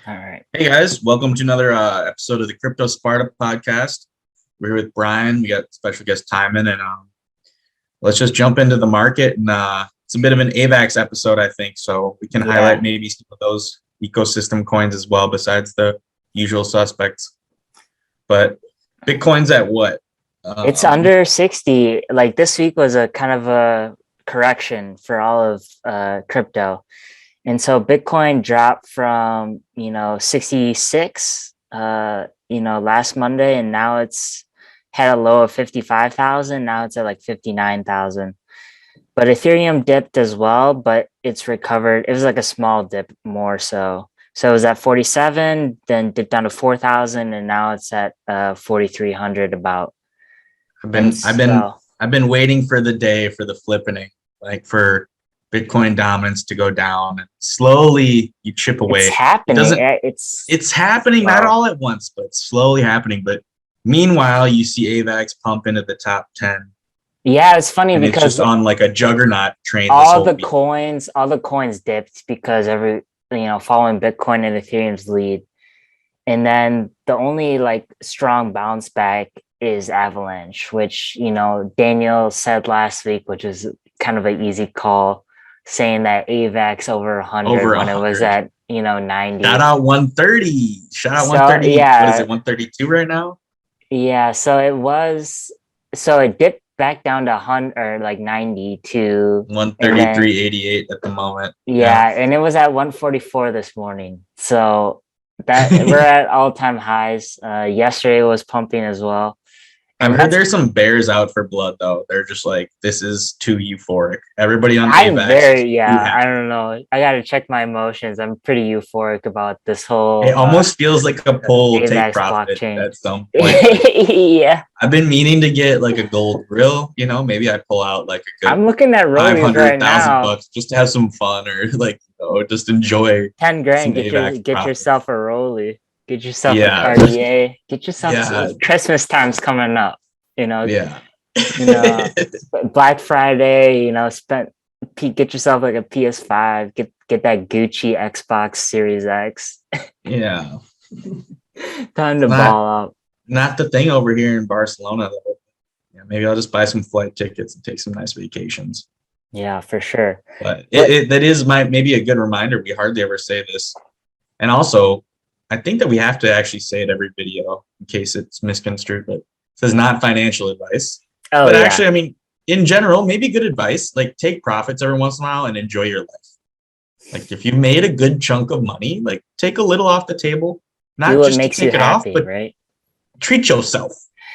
All right. Hey guys, welcome to another episode of the Cryptosparta Podcast. We're here with Brian. We got special guest Thijmen, and let's just jump into the market. And it's a bit of an Avax episode, I think, so we can highlight maybe some of those ecosystem coins as well, besides the usual suspects. But Bitcoin's at what? It's under 60. Like this week was a kind of a correction for all of crypto. And so Bitcoin dropped from, 66, last Monday, and now it's had a low of 55,000. Now it's at like 59,000. But Ethereum dipped as well, but it's recovered. It was like a small dip more so. So it was at 47, then dipped down to 4,000, and now it's at 4,300 about. I've been waiting for the day for the flippening, like for Bitcoin dominance to go down, and slowly you chip away. It's happening. It's happening, not all at once, but slowly happening. But meanwhile, you see Avax pump into the top 10. Yeah, it's funny and because it's just on like a juggernaut train. All the coins dipped because following Bitcoin and Ethereum's lead. And then the only like strong bounce back is Avalanche, which, Daniel said last week, which is kind of an easy call, saying that Avax over 100 when it was at 90. Shout out 130. Shout out 130. Yeah. What is it, 132 right now? Yeah. So it dipped back down to 100 or like 90 to 133.88 at the moment. Yeah, and it was at 144 this morning. So that we're at all-time highs. Yesterday was pumping as well. I've heard there's some bears out for blood though. They're just like, this is too euphoric. Everybody on Avax. I don't know. I gotta check my emotions. I'm pretty euphoric about this whole. It almost feels like a pull take profit blockchain at some point. Yeah. I've been meaning to get like a gold grill. Maybe I pull out like a good. I'm looking at rollies right now. $500,000 just to have some fun, or like just enjoy. 10 grand. Get yourself a rollie. Get yourself a Cartier. Get yourself Christmas time's coming up. Black Friday. Get yourself like a PS5. Get that Gucci Xbox Series X. Yeah. Time to ball up. Not the thing over here in Barcelona though. Yeah, maybe I'll just buy some flight tickets and take some nice vacations. Yeah, for sure. But that is maybe a good reminder. We hardly ever say this, and also, I think that we have to actually say it every video in case it's misconstrued, but it says not financial advice. Actually, I mean, in general, maybe good advice, like take profits every once in a while and enjoy your life. Like if you made a good chunk of money, like take a little off the table, not do what just makes to take you it happy, off, but right? Treat yourself.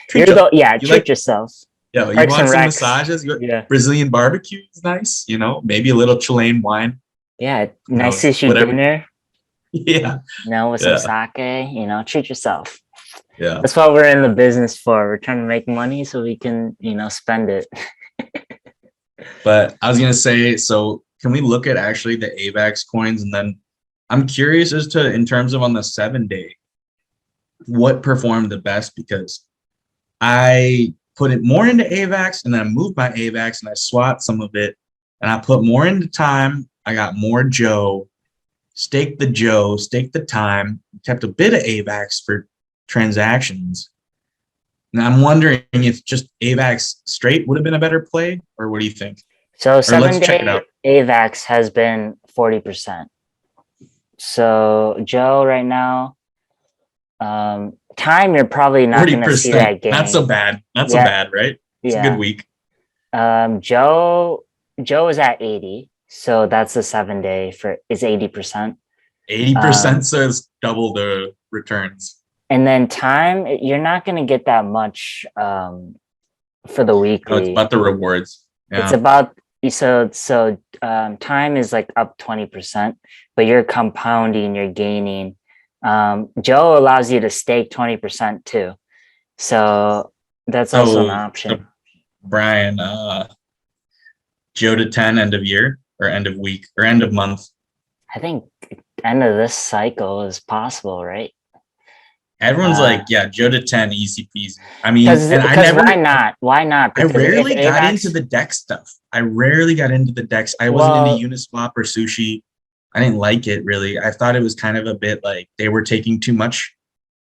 Treat yourself. Yeah, you want some massages? Brazilian barbecue is nice, maybe a little Chilean wine. Yeah, nice sushi dinner. Yeah. With some sake, treat yourself. Yeah. That's what we're in the business for. We're trying to make money so we can, spend it. But I was going to say, so can we look at actually the Avax coins? And then I'm curious as to, in terms of on the 7-day, what performed the best, because I put it more into Avax and then I moved my Avax and I swapped some of it and I put more into time. I got more Joe. Staked the time, kept a bit of Avax for transactions. And I'm wondering if just Avax straight would have been a better play, or what do you think? So 7-day Avax has been 40%. So Joe right now, time you're probably not going to see that gain. Not so bad. So bad, right? It's a good week. Joe is at 80. So that's the 7-day is 80%. 80%, so it's double the returns. And then time, you're not going to get that much for the weekly. No, it's about the rewards. Yeah. It's about time is like up 20%, but you're compounding, you're gaining. Joe allows you to stake 20% too, so that's also an option. Brian, Joe to 10 end of year or end of week or end of month? I think end of this cycle is possible, right? Everyone's Joe to 10, easy peasy. I mean, why not? Why not? I rarely got into the DEX stuff. I wasn't into Uniswap or Sushi. I didn't like it really. I thought it was kind of a bit like they were taking too much,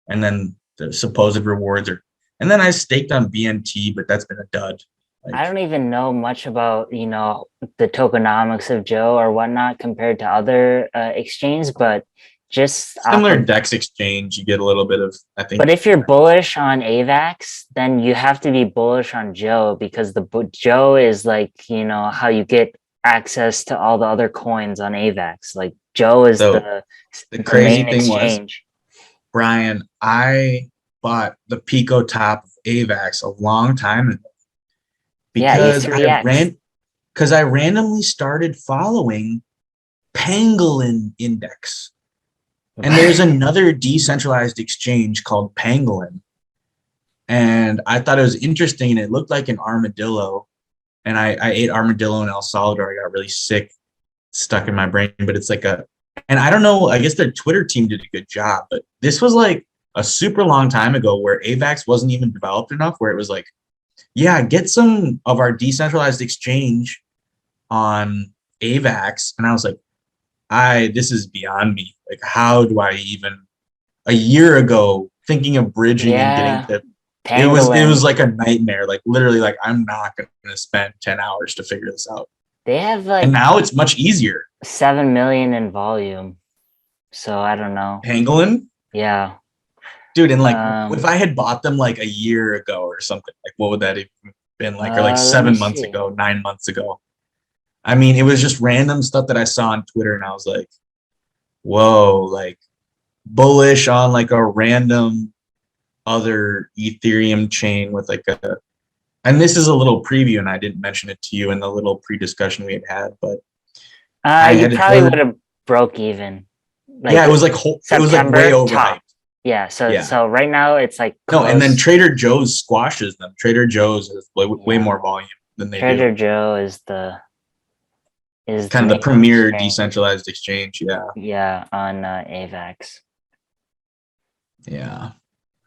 and then the supposed rewards are. And then I staked on BNT, but that's been a dud. I Like don't even know much about, the tokenomics of Joe or whatnot compared to other exchanges, but just off similar of, Dex exchange, you get a little bit of, I but think. if you're bullish on Avax, then you have to be bullish on Joe because Joe is like, how you get access to all the other coins on Avax. Like Joe is So the the main crazy thing was, exchange. Brian, I bought the Pico top of AVAX a long time ago Yeah, you because I 3x. randomly started following Pangolin Index. And there's another decentralized exchange called Pangolin. And I thought it was interesting and it looked like an armadillo. And I ate armadillo in El Salvador. I got really sick, stuck in my brain, but it's like and I don't know, I guess their Twitter team did a good job, but this was like a super long time ago where AVAX wasn't even developed enough, where it was like, yeah, get some of our decentralized exchange on AVAX. And I was like, this is beyond me. Like, how do I even a year ago thinking of bridging and getting Yeah, to it was Pangolin. like a nightmare. Like literally, like I'm not gonna spend 10 hours to figure this out. They have And like now it's much easier. 7 million in volume. So I don't know. Pangolin, Yeah. dude, and like if Um, I had bought them like a year ago or something, like what would that have been like? Or like let me 7 months see. ago, 9 months ago. I mean, it was just random stuff that I saw on Twitter, and I was like, whoa, like bullish on like a random other Ethereum chain with like a, and this is a little preview, and I didn't mention it to you in the little pre-discussion we had, but I You had probably would heard, have broke even. yeah, Like it was like way September overhyped. top. Yeah, so Yeah, so right now it's like no, and then close. Trader Joe's squashes them. Trader Joe's has way Yeah. more volume than they do. Trader Joe is the Kind of the main premier exchange. decentralized exchange. Yeah, Yeah, on Avax. yeah.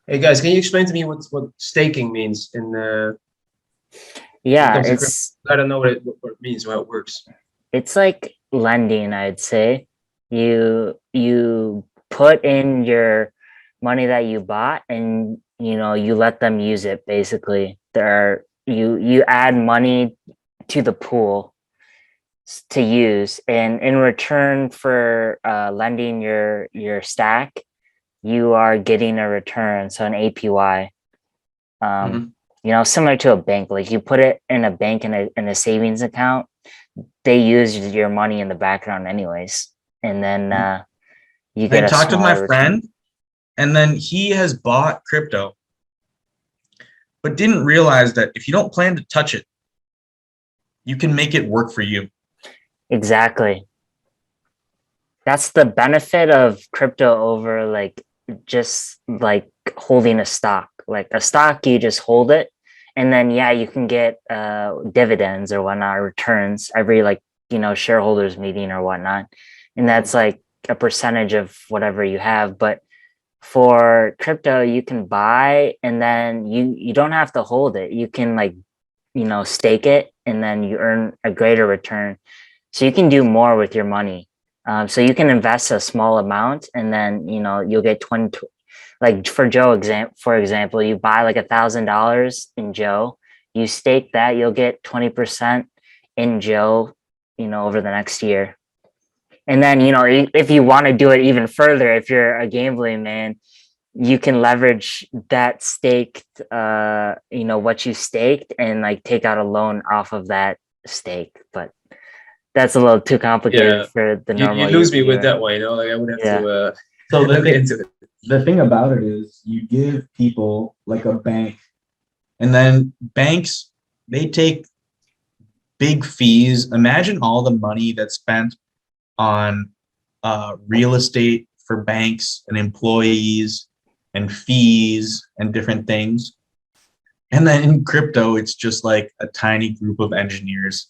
Hey guys, can you explain to me what staking means when it Yeah, comes to crypto? I don't know what it means, how it works. it's like lending, I'd say. You put in your money that you bought and you let them use it basically. You add money to the pool to use, and in return for lending your stack, you are getting a return, so an APY. Um, Mhm. Similar to a bank. Like you put it in a bank in a savings account, they use your money in the background anyways, and then you I get a talked with my smaller return. friend, and then he has bought crypto, but didn't realize that if you don't plan to touch it, you can make it work for you. Exactly. That's the benefit of crypto over like just like holding a stock. Like a stock, you just hold it, and then yeah, you can get dividends or whatnot, returns every like shareholders meeting or whatnot, and that's Mhm. like a percentage of whatever you have. But for crypto, you can buy and then you don't have to hold it. You can like stake it, and then you earn a greater return, so you can do more with your money. So you can invest a small amount, and then you'll get 20. Like for for example, you buy like $1,000 in Joe, you stake that, you'll get 20% in Joe, over the next year. And then if you want to do it even further, if you're a gambling man, you can leverage that staked, what you staked, and like take out a loan off of that stake. But that's a little too complicated Yeah, for the you normal lose me with viewer. that one, Like I would have Yeah. to So look into it. the thing about it is you give people like a bank, and then banks, they take big fees. Imagine all the money that's spent on real estate for banks and employees and fees and different things. And then in crypto, it's just like a tiny group of engineers.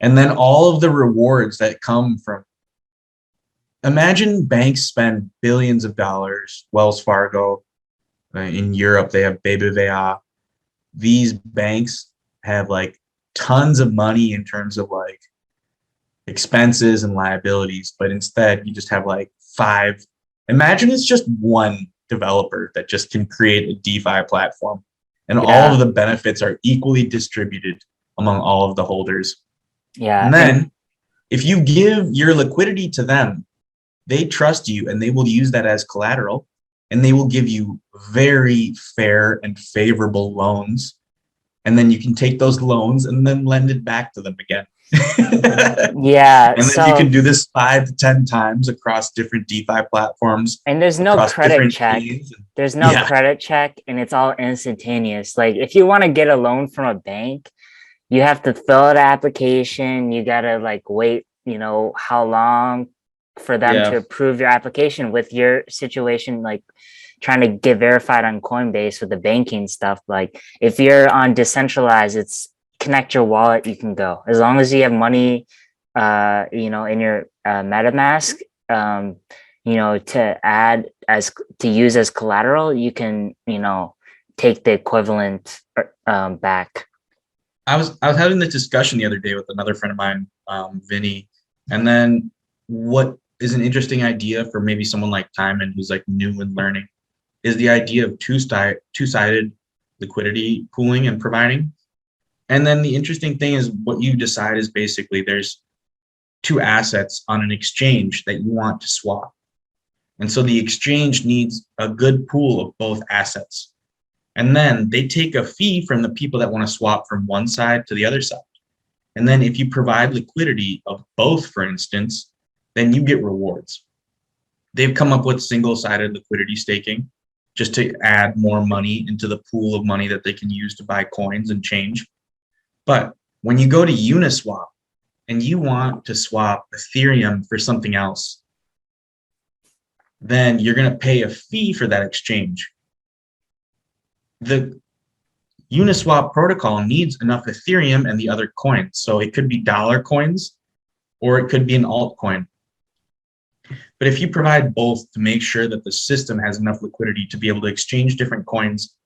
And then all of the rewards that come from, imagine banks spend billions of dollars, Wells Fargo, in Europe, they have BBVA. These banks have like tons of money in terms of like expenses and liabilities, but instead you just have like 5. Imagine it's just one developer that just can create a DeFi platform, and all Yeah. of the benefits are equally distributed among all of the holders. Yeah. And then if you give your liquidity to them, they trust you and they will use that as collateral, and they will give you very fair and favorable loans. And then you can take those loans and then lend it back to them again. Yeah. And then you can do this 5 to 10 times across different DeFi platforms, And there's no across credit different check. chains. There's no Yeah. credit check, and it's all instantaneous. Like if you want to get a loan from a bank, you have to fill out an application. You gotta like wait, how long for them to Yeah. approve your application. With your situation, like trying to get verified on Coinbase with the banking stuff. Like if you're on decentralized, it's connect your wallet, you can go. As long as you have money in your MetaMask, to add to use as collateral, you can, take the equivalent back. I was having this discussion the other day with another friend of mine, Vinny, and then what is an interesting idea for maybe someone like Thijmen who's like new and learning is the idea of two-sided liquidity pooling and providing. And then the interesting thing is what you decide is basically there's 2 assets on an exchange that you want to swap. And so the exchange needs a good pool of both assets. And then they take a fee from the people that want to swap from one side to the other side. And then if you provide liquidity of both, for instance, then you get rewards. They've come up with single-sided liquidity staking just to add more money into the pool of money that they can use to buy coins and change. But when you go to Uniswap and you want to swap Ethereum for something else, then you're going to pay a fee for that exchange. The Uniswap protocol needs enough Ethereum and the other coins. So it could be dollar coins or it could be an altcoin. But if you provide both to make sure that the system has enough liquidity to be able to exchange different coins,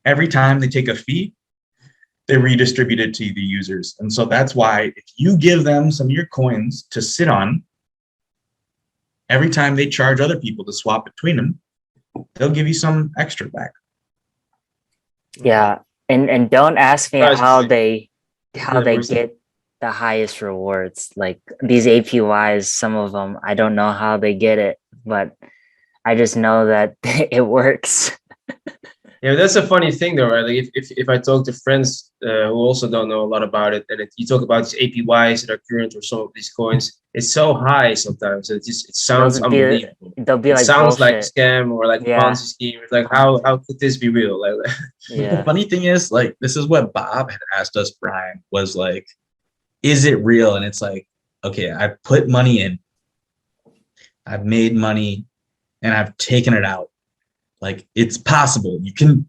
every time they take a fee, they redistribute it to the users. And so that's why if you give them some of your coins to sit on, every time they charge other people to swap between them, they'll give you some extra back. Yeah. And don't ask me how they Where's the- get the highest rewards. Like these APYs, some of them, I don't know how they get it, but I just know that it works. Yeah, that's a funny thing though, right? Like if I talk to friends who also don't know a lot about it, and you talk about these APYs that are current or some of these coins, it's so high sometimes. It sounds unbelievable. They'll be It like sounds like a bullshit. scam or like a Yeah. Ponzi scheme. It's like how could this be real? Like The Yeah. funny thing is, like, this is what Bob had asked us, Brian, was like, is it real? And it's like, okay, I put money in, I've made money, and I've taken it out. Like, it's possible. You can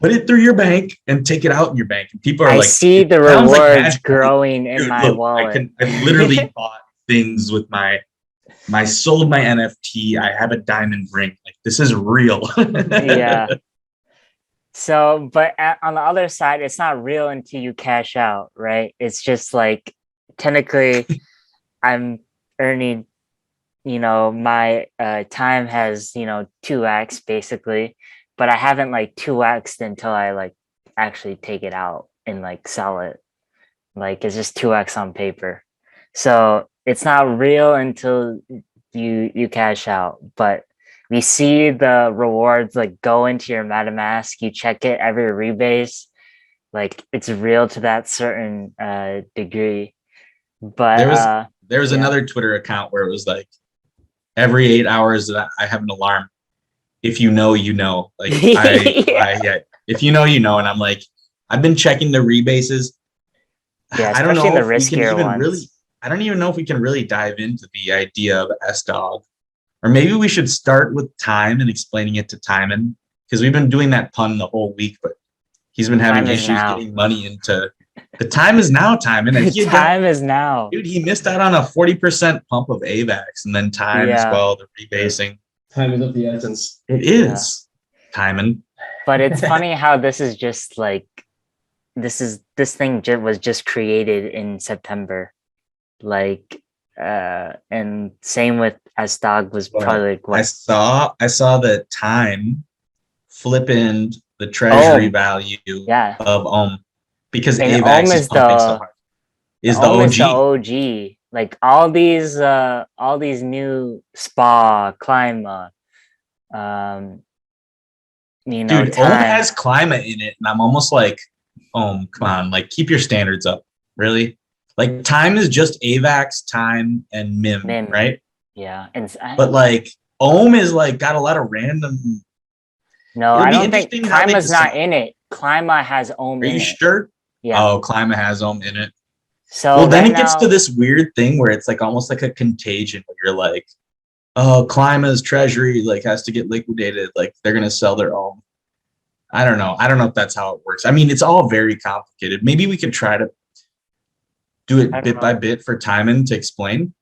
put it through your bank and take it out in your bank. And people are I like, see the sounds like rewards magic. growing in dude, my look, wallet. I literally bought things with my sold my NFT. I have a diamond ring. Like, this is real. Yeah. So, but on the other side, it's not real until you cash out, right? It's just like technically I'm earning, my time has, 2x basically, but I haven't like 2x'd until I like actually take it out and like sell it. Like it's just 2x on paper. So it's not real until you cash out, but we see the rewards like go into your MetaMask. You check it every rebase, like it's real to that certain degree. But there was yeah. another Twitter account where it was like every 8 hours that I have an alarm. If you know, you know. Like Yeah. if you know, you know. And I'm like, I've been checking the rebases. Yeah, I don't especially know the if we can riskier even ones. really. I don't even know if we can really dive into the idea of S-Dog. Or maybe we should start with time and explaining it to Thijmen, because we've been doing that pun the whole week, but he's been having Time is issues now. getting money into the time is now, Thijmen. And he Time is now. dude, he missed out on a 40% pump of Avax and then time as Yeah. well, the rebasing. time is of the essence. It is Thijmen. But it's funny how this is just like this thing was just created in September. like and same with Astog was Well, probably like I what saw the time flipping the treasury Ohm. value Yeah. of because And Ohm AVAX is is pumping so hard. Is the Ohm is the OG. OG. Like all these new spa, climb, Dude, Ohm time. has climate in it, and I'm almost like, Ohm, come on, like keep your standards up, really. Like time is just AVAX, time, and MIM, Mim. right? Yeah. And But like Ohm is like got a lot of random. no, It'll I be don't think interesting how they Clima's not decide. in it. Clima has Ohm Are in you it. sure? Yeah. Oh, climate has Ohm in it. So Well, then right it gets to now, this weird thing where it's like almost like a contagion where you're like, oh, Clima's treasury like has to get liquidated. Like they're gonna sell their own. I don't know. I don't know if that's how it works. I mean, it's all very complicated. Maybe we could try to do I it don't bit by know. bit for Thijmen to explain.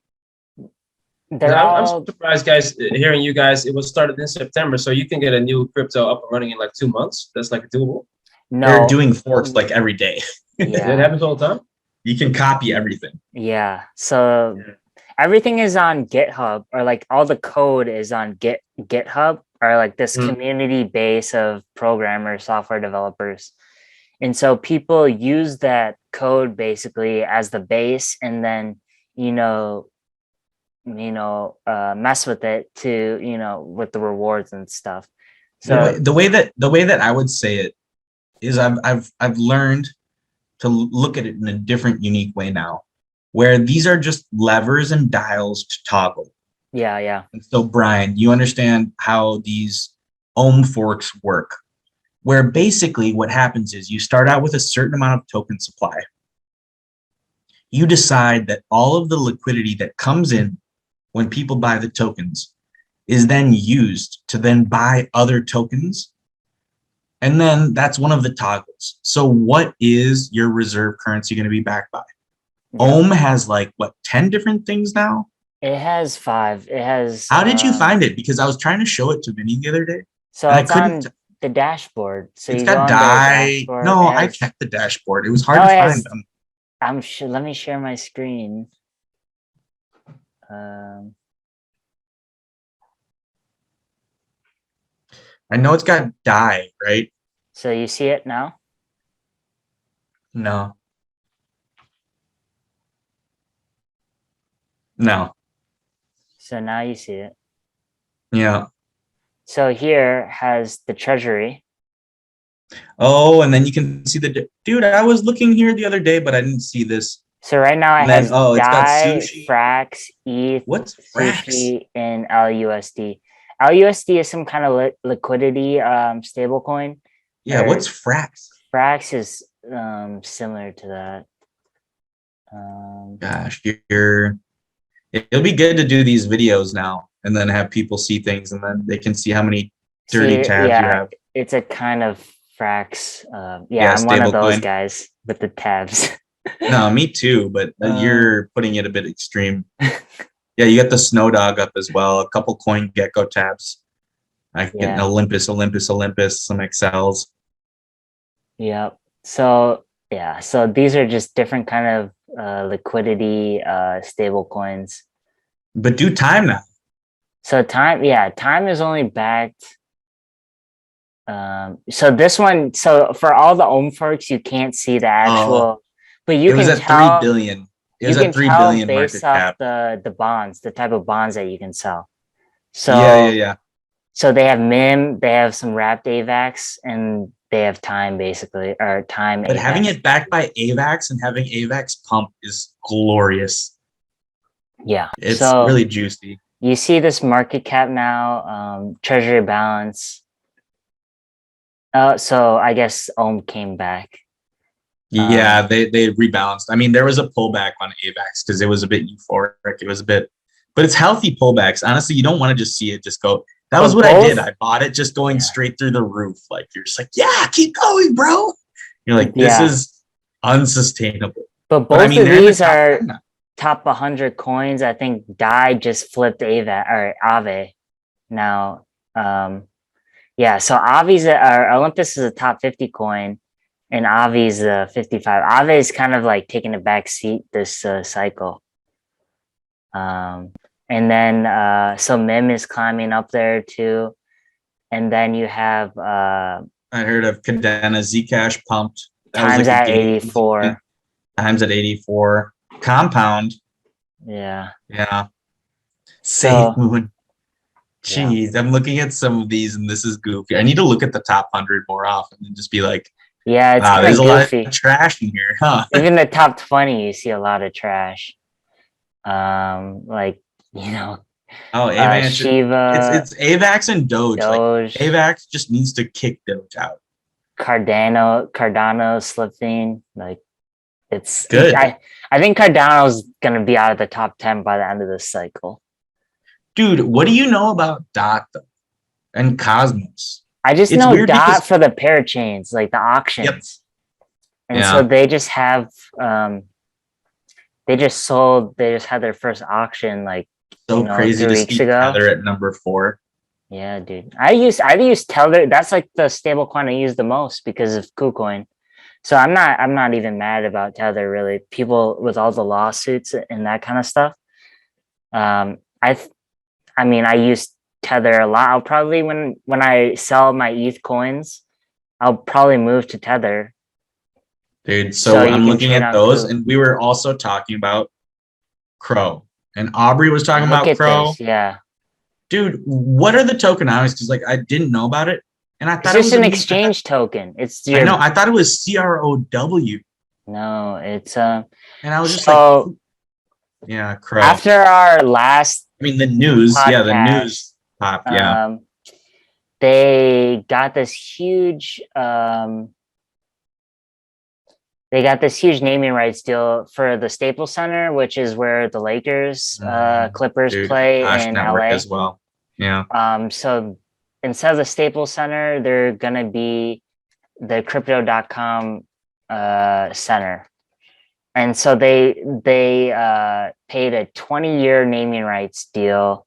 They're I'm all surprised, guys, hearing you guys. It was started in September, so you can get a new crypto up and running in like 2 months. That's like doable. They're no. doing forks like every day. That Yeah. happens all the time. You can copy everything. Yeah. So everything is on GitHub, or like all the code is on GitHub, or like this Mm. community base of programmers, software developers. And so people use that code basically as the base, and then you know mess with it to with the rewards and stuff. So The way that I would say it is I've learned to look at it in a different, unique way now, where these are just levers and dials to toggle. yeah. And so, Brian, you understand how these ohm forks work, where basically what happens is you start out with a certain amount of token supply. You decide that all of the liquidity that comes in when people buy the tokens is then used to then buy other tokens. And then that's one of the toggles. So what is your reserve currency going to be backed by? Yeah. Ohm has like what, 10 different things now? It has 5. It has How did you find it? Because I was trying to show it to Vinny the other day so and I it's couldn't. on the dashboard. So It's you go got on the die. dashboard. No, It I has checked the dashboard. It was hard no, to it find has them. I'm sure let me share my screen. Um I know it's got die, right? so you see it now? No. No. So now you see it. Yeah. So here has the treasury. Oh, and then you can see the dude. I was looking here the other day, but I didn't see this. So right now it And then has it's got DAI, sushi. Frax, ETH, What's Frax? Sushi, and LUSD. LUSD is some kind of liquidity stable coin. Yeah, what's Frax? Frax is similar to that. Gosh, it'll be good to do these videos now and then have people see things and then they can see how many dirty tabs you have. It's a kind of Frax. Yeah, I'm one of stable those coin. guys with the tabs. No, me too, but you're putting it a bit extreme. Yeah, you got the Snow Dog up as well, a couple Coin Gecko tabs. I can get Olympus, some Excels. Yep. So so these are just different kind of liquidity stable coins. But do time now. So time is only backed. So this one, so for all the ohm forks, you can't see the actual, but you can tell 3 billion. It was you can at 3 tell billion based market off cap. the bonds, the type of bonds that you can sell. So Yeah. So they have MIM, they have some wrapped AVAX, and they have time basically, or time. But AVAX. having it backed by AVAX and having AVAX pump is glorious. Yeah, It's so really juicy. you see this market cap now, treasury balance. So I guess Ohm came back. Yeah, they rebalanced. I mean, there was a pullback on AVAX because it was a bit euphoric. It was a bit, but it's healthy pullbacks. Honestly, you don't want to just see it just go. That was what I did. I bought it just going straight through the roof. Like you're just like, yeah, keep going, bro. You're like, this is unsustainable. But both of these are top 100 coins. I think DAI just flipped Aave now. So Aave's Olympus is a top 50 coin, and Aave's 55. Aave is kind of like taking a back seat this cycle. And then so MIM is climbing up there too. And then you have I heard of Cadena, Zcash pumped. That was Times like a at game 84. Times at 84. Compound. Yeah. Yeah. So Safe Moon. yeah. Jeez, I'm looking at some of these and this is goofy. I need to look at the top 100 more often and just be like, Yeah, it's wow, kind there's of a lot goofy. of trash in here, huh? Even the top 20, you see a lot of trash. Like, you know, Oh, Avax. Shiva, It's Avax and Doge. Like Doge, Avax just needs to kick Doge out. Cardano slipping. Like it's Good. I think Cardano's gonna be out of the top 10 by the end of this cycle. Dude, what do you know about DOT though? And Cosmos? I just It's know weird DOT because for the parachains, like the auctions. And Yeah. so they just have they just had their first auction like so crazy 3 to weeks see ago. Tether at number 4. Yeah, dude. I use Tether. That's like the stable coin I use the most because of KuCoin. So I'm not even mad about Tether really. People with all the lawsuits and that kind of stuff. I mean I use Tether a lot. I'll probably when I sell my ETH coins, I'll probably move to Tether. Dude, So so you I'm can looking trade at on those Ku. and we were also talking about Crow. And Aubrey was talking And look about at Crow. this, yeah. Dude, what are the tokenomics? Because like I didn't know about it. And I It's thought it just was an a exchange token. It's I your know, I thought it was CROW. no, it's And I was just like, so yeah, Crow. after our last I mean the news, yeah, the podcast, news pop, yeah. they got this huge naming rights deal for the Staples Center, which is where the Lakers Clippers Dude, play Hash in Network LA. as well. Yeah. So instead of the Staples Center, they're gonna be the crypto.com center. And so they paid a 20-year naming rights deal,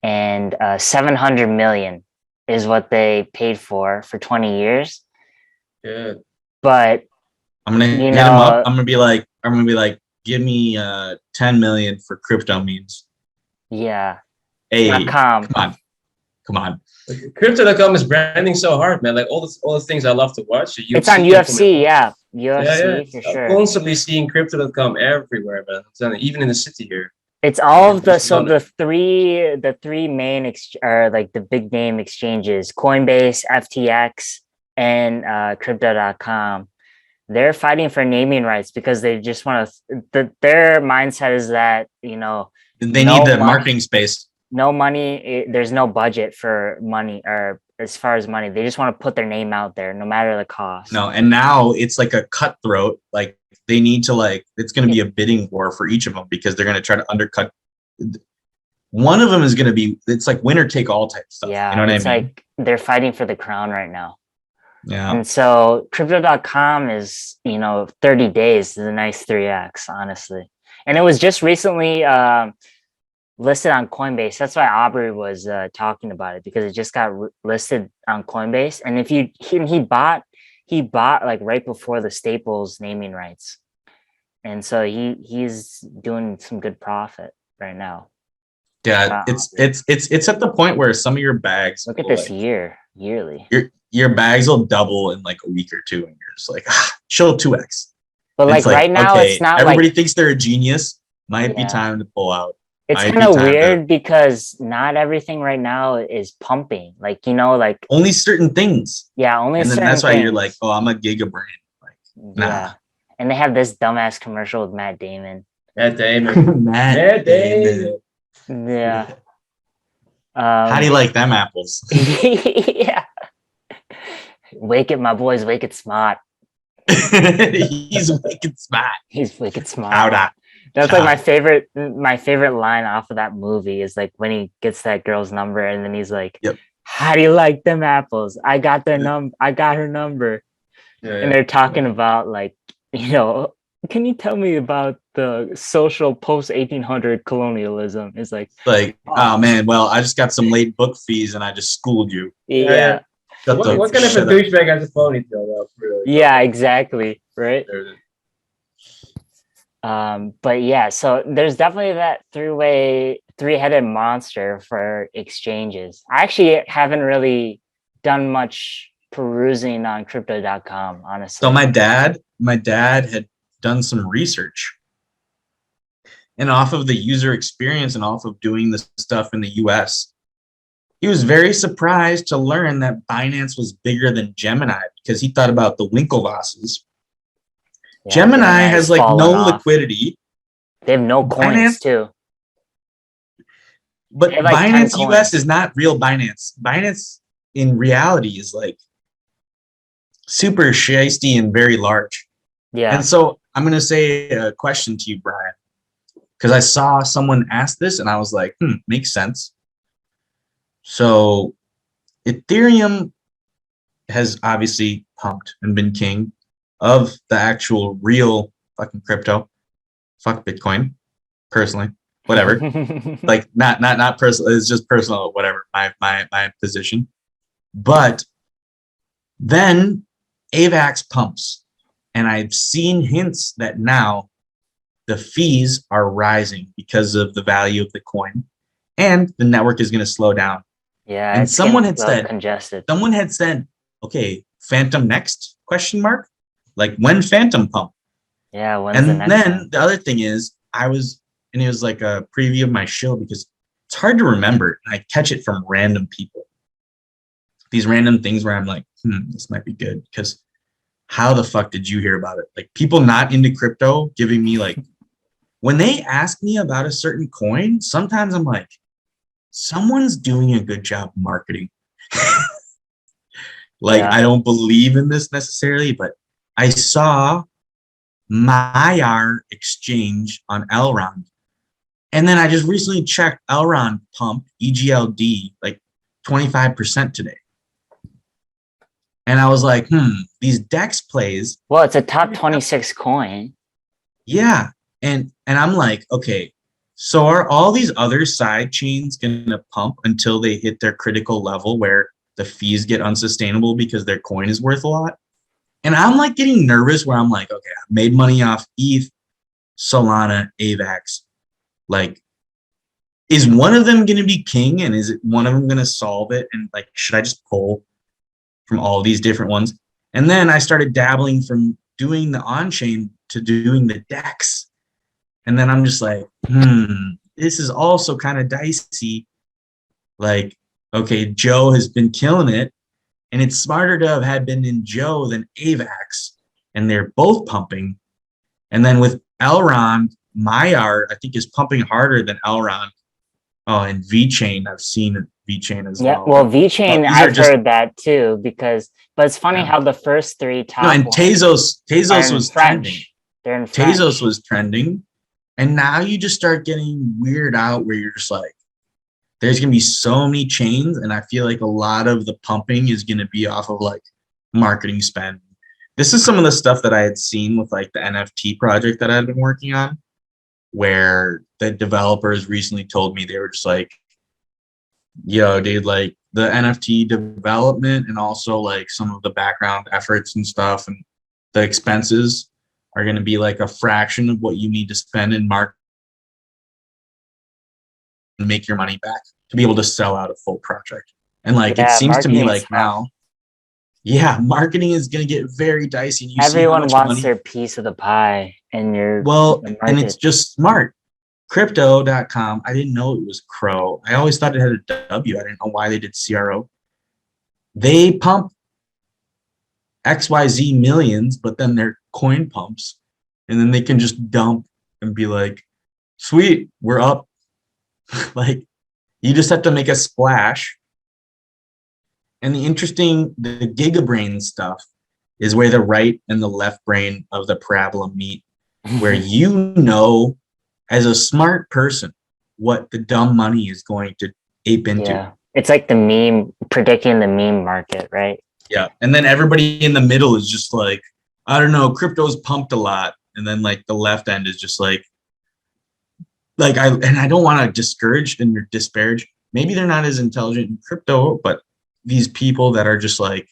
and 700 million is what they paid for 20 years. Yeah. But I'm gonna hit him up. I'm gonna be like, give me 10 million for crypto memes. Yeah. Hey, .com. Come on. Crypto.com is branding so hard, man. Like all the things I love to watch. It's on UFC, yeah. UFC for I'm sure. constantly seeing Crypto.com everywhere, man. Even in the city here. It's all of the three main are like the big name exchanges: Coinbase, FTX, and Crypto.com. They're fighting for naming rights because they just want to. Their mindset is that they no need the money, marketing space. no money. There's no budget for money, or as far as money, they just want to put their name out there, no matter the cost. No, and now it's like a cutthroat. Like they need to it's going to be a bidding war for each of them because they're going to try to undercut. One of them is going to be. It's like winner take all type stuff. Yeah, you know what I mean? Like they're fighting for the crown right now. Yeah. And so crypto.com is, 30 days is a nice 3x, honestly. And it was just recently listed on Coinbase. That's why Aubrey was talking about it, because it just got listed on Coinbase. And he bought like right before the Staples naming rights. And so he's doing some good profit right now. Yeah, it's at the point where some of your bags look at this yearly. Your bags will double in like a week or two, and you're just like, chill 2x. But like right now, it's not everybody thinks they're a genius. Might be time to pull out. It's kind of weird because not everything right now is pumping. Like like only certain things. Yeah, only. And then certain that's why things. you're like, oh, I'm a giga brain. Like, nah. Yeah. And they have this dumbass commercial with Matt Damon. Matt Damon. Yeah. How do you like them apples? Yeah. Wake it, my boys. Wake it smart. He's wicked smart. He's wicked smart. Chowder. That's like my favorite line off of that movie is like when he gets that girl's number and then he's like, yep. How do you like them apples? I got their number. I got her number. Yeah, and they're talking about like, can you tell me about the social post 1800 colonialism? It's like, oh man, well, I just got some late book fees and I just schooled you. Yeah. What kind of a douchebag has a ponytail though? Really? Yeah, exactly. Right. But yeah, so there's definitely that three-headed monster for exchanges. I actually haven't really done much perusing on crypto.com, So honestly. my dad had done some research, and off of the user experience and off of doing this stuff in the US, he was very surprised to learn that Binance was bigger than Gemini because he thought about the Winklevosses. Yeah, Gemini Gemini's has like no fallen off. liquidity. They have no coins Binance, too. They but have like 10 Binance US coins. is not real Binance. Binance in reality is like super shisty and very large. And Yeah. so I'm going to say a question to you, Brian, because I saw someone ask this and I was like, makes sense. So Ethereum has obviously pumped and been king of the actual real fucking crypto. Fuck Bitcoin, personally, whatever. Like not personal. It's just personal, whatever. My position. But then Avax pumps, and I've seen hints that now the fees are rising because of the value of the coin, and the network is going to slow down. Yeah, And it's getting congested. someone had said, okay, Phantom next question mark, like when Phantom pump. Yeah, when's the And next then one? the other thing is and it was like a preview of my show because it's hard to remember, and I catch it from random people, these random things where I'm like, this might be good because how the fuck did you hear about it? Like people not into crypto giving me like, when they ask me about a certain coin, sometimes I'm like, someone's doing a good job marketing. Like, Yeah. I don't believe in this necessarily, but I saw Maiar exchange on Elrond. And then I just recently checked Elrond pump EGLD like 25% today. And I was like, these DEX plays. Well, it's a top 26 coin. Yeah. And I'm like, okay, so are all these other side chains gonna pump until they hit their critical level where the fees get unsustainable because their coin is worth a lot? And I'm like getting nervous where I'm like, okay, I made money off ETH, Solana, Avax. Like, is one of them gonna be king, and is it one of them gonna solve it? And like, should I just pull from all these different ones? And then I started dabbling from doing the on-chain to doing the DEX. And then I'm just like, this is also kind of dicey. Like, okay, Joe has been killing it, and it's smarter to have had been in Joe than Avax, and they're both pumping. And then with Elrond, Maiar, I think is pumping harder than Elrond. Oh, and VeChain, I've seen VeChain as Yeah, well. well, VeChain, These are I've just, heard that too, but it's funny how the first three no, top and ones are Tezos in was trending. French. They're in French. Tezos was trending. And now you just start getting weird out where you're just like, there's going to be so many chains. And I feel like a lot of the pumping is going to be off of like marketing spend. This is some of the stuff that I had seen with like the NFT project that I've been working on, where the developers recently told me they were just like, yo, dude, like the NFT development and also like some of the background efforts and stuff and the expenses are going to be like a fraction of what you need to spend in marketing and make your money back to be able to sell out a full project. And like, it Yeah, seems to me marketing is like tough. now, yeah, marketing is going to get very dicey. And you see how Everyone much wants money. their piece of the pie, and Well, the and it's market. just smart. Crypto.com, I didn't know it was Crow. I always thought it had a W. I didn't know why they did CRO. They pump XYZ millions, but then their coin pumps. And then they can just dump and be like, sweet, we're up. Like, you just have to make a splash. And the gigabrain stuff is where the right and the left brain of the parabola meet, where you know, as a smart person, what the dumb money is going to ape into. Yeah, it's like predicting the meme market, right? Yeah. And then everybody in the middle is just like, I don't know, crypto's pumped a lot. And then like the left end is just like I don't want to discourage and disparage. Maybe they're not as intelligent in crypto, but these people that are just like,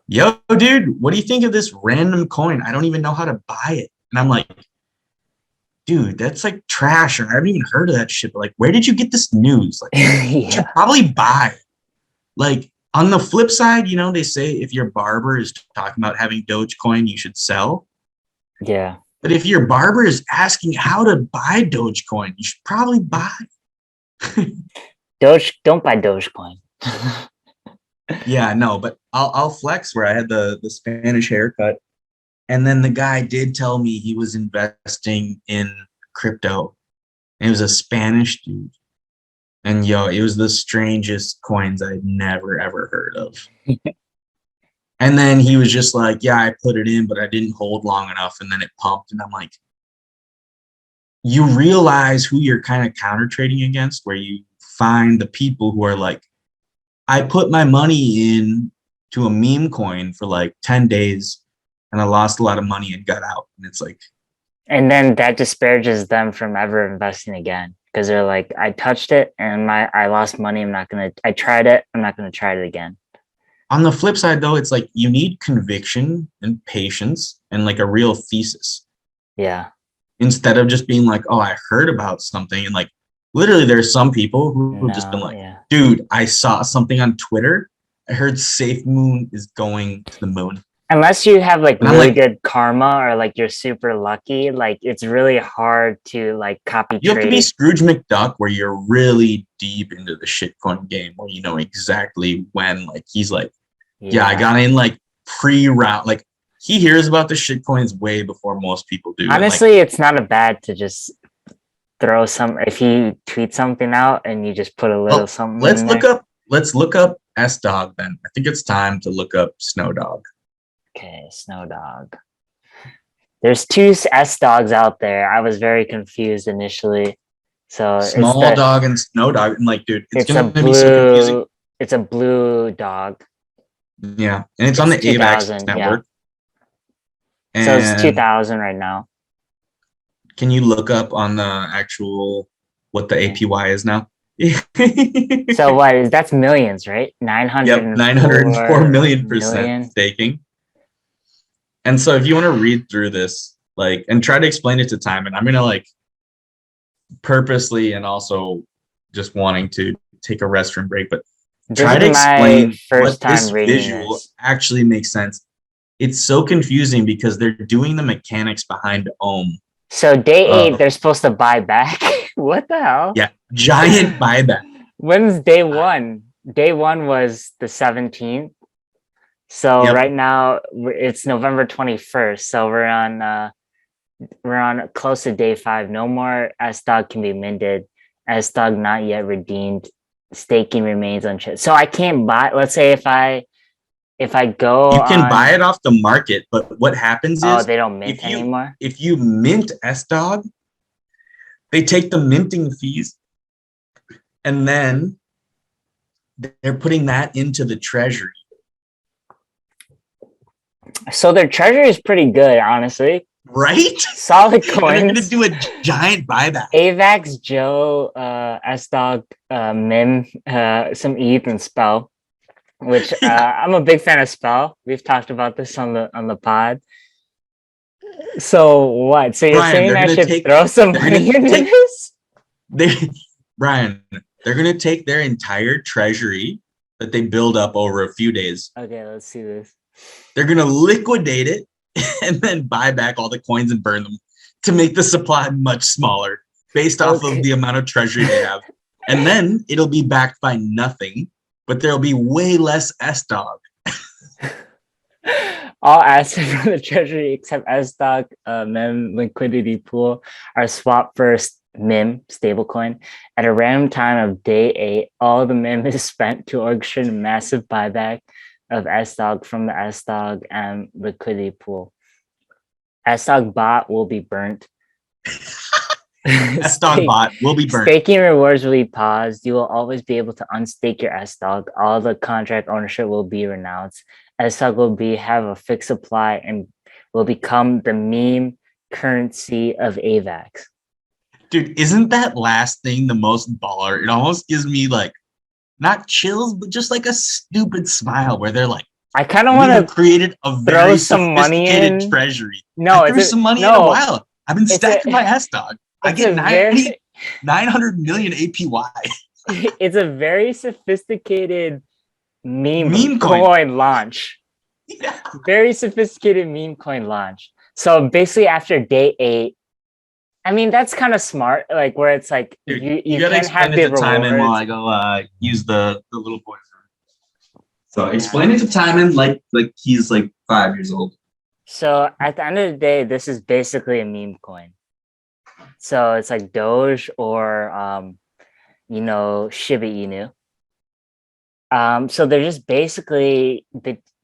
yo, dude, what do you think of this random coin? I don't even know how to buy it. And I'm like, dude, that's like trash. Or I haven't even heard of that shit. But like, where did you get this news? Like, you should Yeah. probably buy. Like, on the flip side, you know, they say if your barber is talking about having Dogecoin, you should sell. Yeah. But if your barber is asking how to buy Dogecoin, you should probably buy. Don't buy Dogecoin. Yeah, no, but I'll flex where I had the Spanish haircut. And then the guy did tell me he was investing in crypto. And it was a Spanish dude. And yo, it was the strangest coins I'd never ever heard of. And then he was just like, yeah, I put it in, but I didn't hold long enough. And then it pumped. And I'm like, you realize who you're kind of counter trading against, where you find the people who are like, I put my money in to a meme coin for like 10 days and I lost a lot of money and got out. And it's like, And then that disparages them from ever investing again, because they're like, I touched it and I lost money. I tried it. I'm not going to try it again. on the flip side, though, it's like you need conviction and patience and like a real thesis Yeah. instead of just being like, oh, I heard about something. And like, literally, there's some people who've just been like, Yeah. dude, I saw something on Twitter. I heard Safe Moon is going to the moon. Unless you have like And I'm really like, good karma or like you're super lucky, like it's really hard to like copy you have to be trade. Scrooge McDuck where you're really deep into the shitcoin game where you know exactly when, like, he's like, yeah, I got in like pre-round. Like, he hears about the shitcoins way before most people do. Honestly, it's not a bad to just throw some, if you tweet something out and you just put a little something let's in look there. up S-Dog then. I think it's time to look up Snow Dog. Okay, Snow Dog. There's two S dogs out there. I was very confused initially. So Small Dog and Snow Dog. And like, dude, it's a gonna be so confusing. blue. It's a blue dog. Yeah. And it's on the Avax 2000, network. Yeah. So it's And 2000 right now. can you look up on the actual what the APY is now? So what is that's millions, right? 904 904 million million. staking. And so if you want to read through this, like, and try to explain it to Thijmen, I'm gonna like purposely and also just wanting to take a restroom break, but try to explain what this visual actually makes sense. It's so confusing because they're doing the mechanics behind Ohm. So day 8, they're supposed to buy back. What the hell? Yeah, giant buyback. When's day 1? Day 1 was the 17th. So right now it's November 21st. So we're on close to day 5. No more S-Dog can be minted. S-Dog not yet redeemed. Staking remains unchanged. So I can't buy. Let's say if I go, you can buy it off the market, but what happens is they don't mint anymore. If you mint S-Dog, they take the minting fees, and then they're putting that into the treasury. So their treasury is pretty good, honestly. Right? Solid coins. They're going to do a giant buyback. Avax, Joe, S-Dog, Mim, some ETH and Spell, which I'm a big fan of Spell. We've talked about this on the pod. So what? So you're saying I should throw some money into this? Brian, they're going to take their entire treasury that they build up over a few days. Okay, let's see this. They're going to liquidate it and then buy back all the coins and burn them to make the supply much smaller based off of the amount of treasury they have. And then it'll be backed by nothing, but there'll be way less S-Dog. All assets from the treasury except S-Dog, MEM liquidity pool are swapped for MIM stablecoin. At a random time of day 8, all the MIM is spent to orchestrate a massive buyback of S-Dog from the S-Dog and liquidity pool. S-Dog bot will be burnt. S-Dog bot will be burnt. Staking rewards will be paused. You will always be able to unstake your S-Dog. All the contract ownership will be renounced. S-Dog will have a fixed supply and will become the meme currency of Avax. Dude, isn't that last thing the most baller? It almost gives me like not chills, but just like a stupid smile where they're like, I kind of want to created a very throw some money in treasury. No, I threw some money in a while. I've been stacking my S-Dog. I It's get a very 900 million APY. it's a very sophisticated meme Meme coin. coin launch. Yeah. Very sophisticated meme coin launch. So basically after day 8, I mean that's kind of smart, like where it's like Dude, you gotta can explain have it the to Thijmen while rewards. I go use the little boy. So Yeah. explain it to Thijmen like he's like 5 years old. So at the end of the day, this is basically a meme coin. So it's like Doge or Shiba Inu. So they're just basically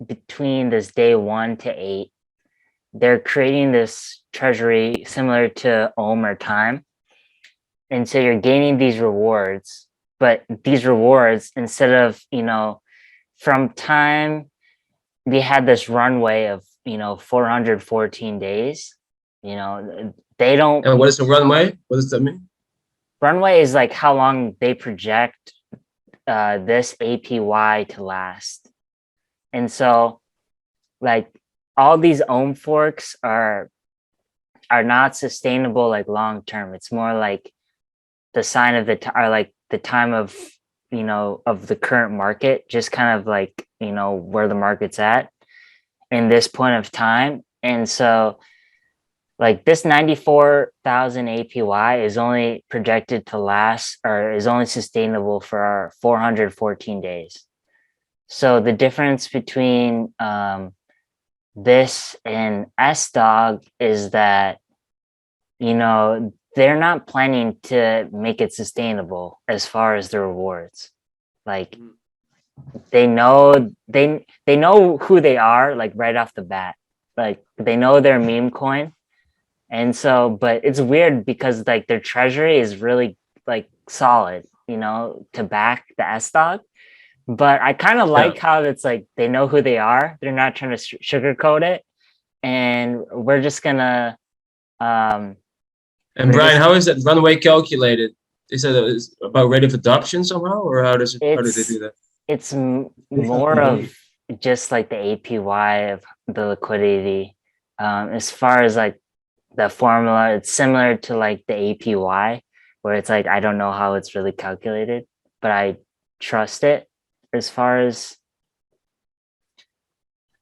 between this day 1 to 8, they're creating this treasury similar to Ohm or Time. And so you're gaining these rewards, but these rewards, instead of, from Time, they had this runway of, 414 days. They don't. And what is the runway? What does that mean? Runway is like how long they project this APY to last. And so like all these ohm forks are not sustainable like long term. It's more like the sign of the time of of the current market, just kind of like where the market's at in this point of time. And so like this 94,000 APY is only projected to last, or is only sustainable for 414 days. So the difference between this and SDOG is that, they're not planning to make it sustainable as far as the rewards. Like they know who they are, like right off the bat. Like they know their meme coin. And so, but it's weird because like their treasury is really like solid, to back the SDOG. But I kind of like how it's like they know who they are. They're not trying to sugarcoat it, and we're just gonna. And Brian, how is that runway calculated? Is that about rate of adoption somehow, or how do they do that? It's more of just like the APY of the liquidity. As far as like the formula, it's similar to like the APY, where it's like I don't know how it's really calculated, but I trust it. As far as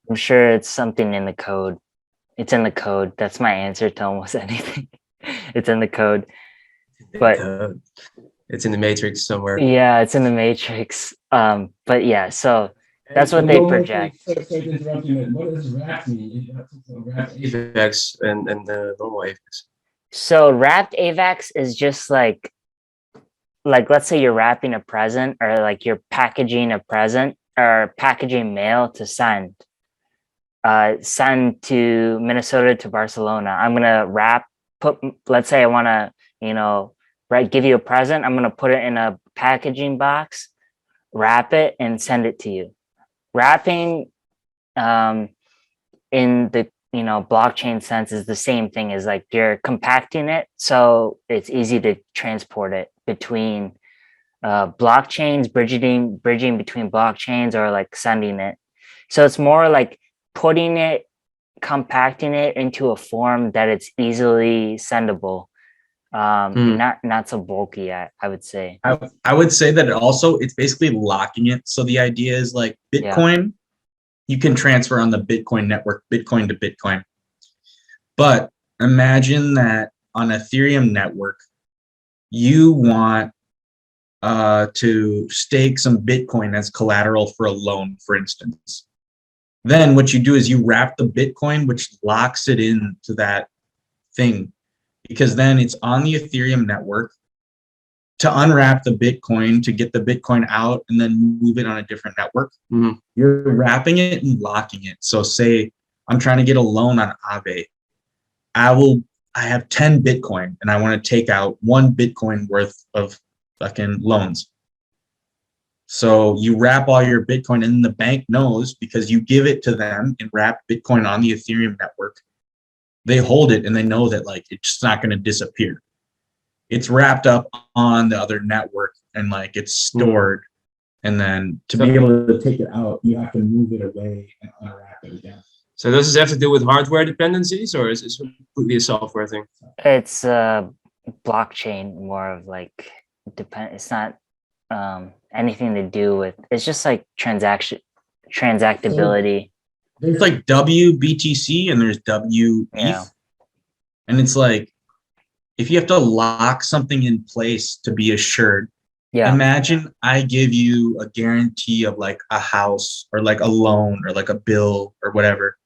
I'm sure it's something in the code. It's in the code. That's my answer to almost anything. It's in the code. But it's in the matrix somewhere. Yeah, it's in the matrix. But yeah, so that's what they project. What does wrap mean? Avax and normal Avax. So wrapped Avax is just like let's say you're wrapping a present, or like you're packaging a present or packaging mail to send. Send to Minnesota to Barcelona. I'm gonna let's say I wanna, give you a present. I'm gonna put it in a packaging box, wrap it, and send it to you. Wrapping in the blockchain sense is the same thing as like you're compacting it so it's easy to transport it between blockchains, bridging between blockchains, or like sending it. So it's more like compacting it into a form that it's easily sendable. Not so bulky, I would say. I would say that it's basically locking it. So the idea is like Bitcoin, you can transfer on the Bitcoin network, Bitcoin to Bitcoin. But imagine that on Ethereum network, you want to stake some Bitcoin as collateral for a loan, for instance. Then what you do is you wrap the Bitcoin, which locks it into that thing, because then it's on the Ethereum network to unwrap the Bitcoin, to get the Bitcoin out and then move it on a different network. Mm-hmm. You're wrapping it and locking it. So say I'm trying to get a loan on Aave. I have 10 Bitcoin and I want to take out 1 Bitcoin worth of fucking loans. So you wrap all your Bitcoin, and the bank knows because you give it to them and wrap Bitcoin on the Ethereum network. They hold it and they know that like it's just not going to disappear. It's wrapped up on the other network and like it's stored. And then to be able to take it out, you have to move it away and unwrap it again. So does this have to do with hardware dependencies, or is it completely a software thing? It's blockchain more of like it's not anything to do with, it's just like transactability. There's like WBTC and there's WETH. Yeah. And it's like, if you have to lock something in place to be assured, Yeah. imagine I give you a guarantee of like a house or like a loan or like a bill or whatever.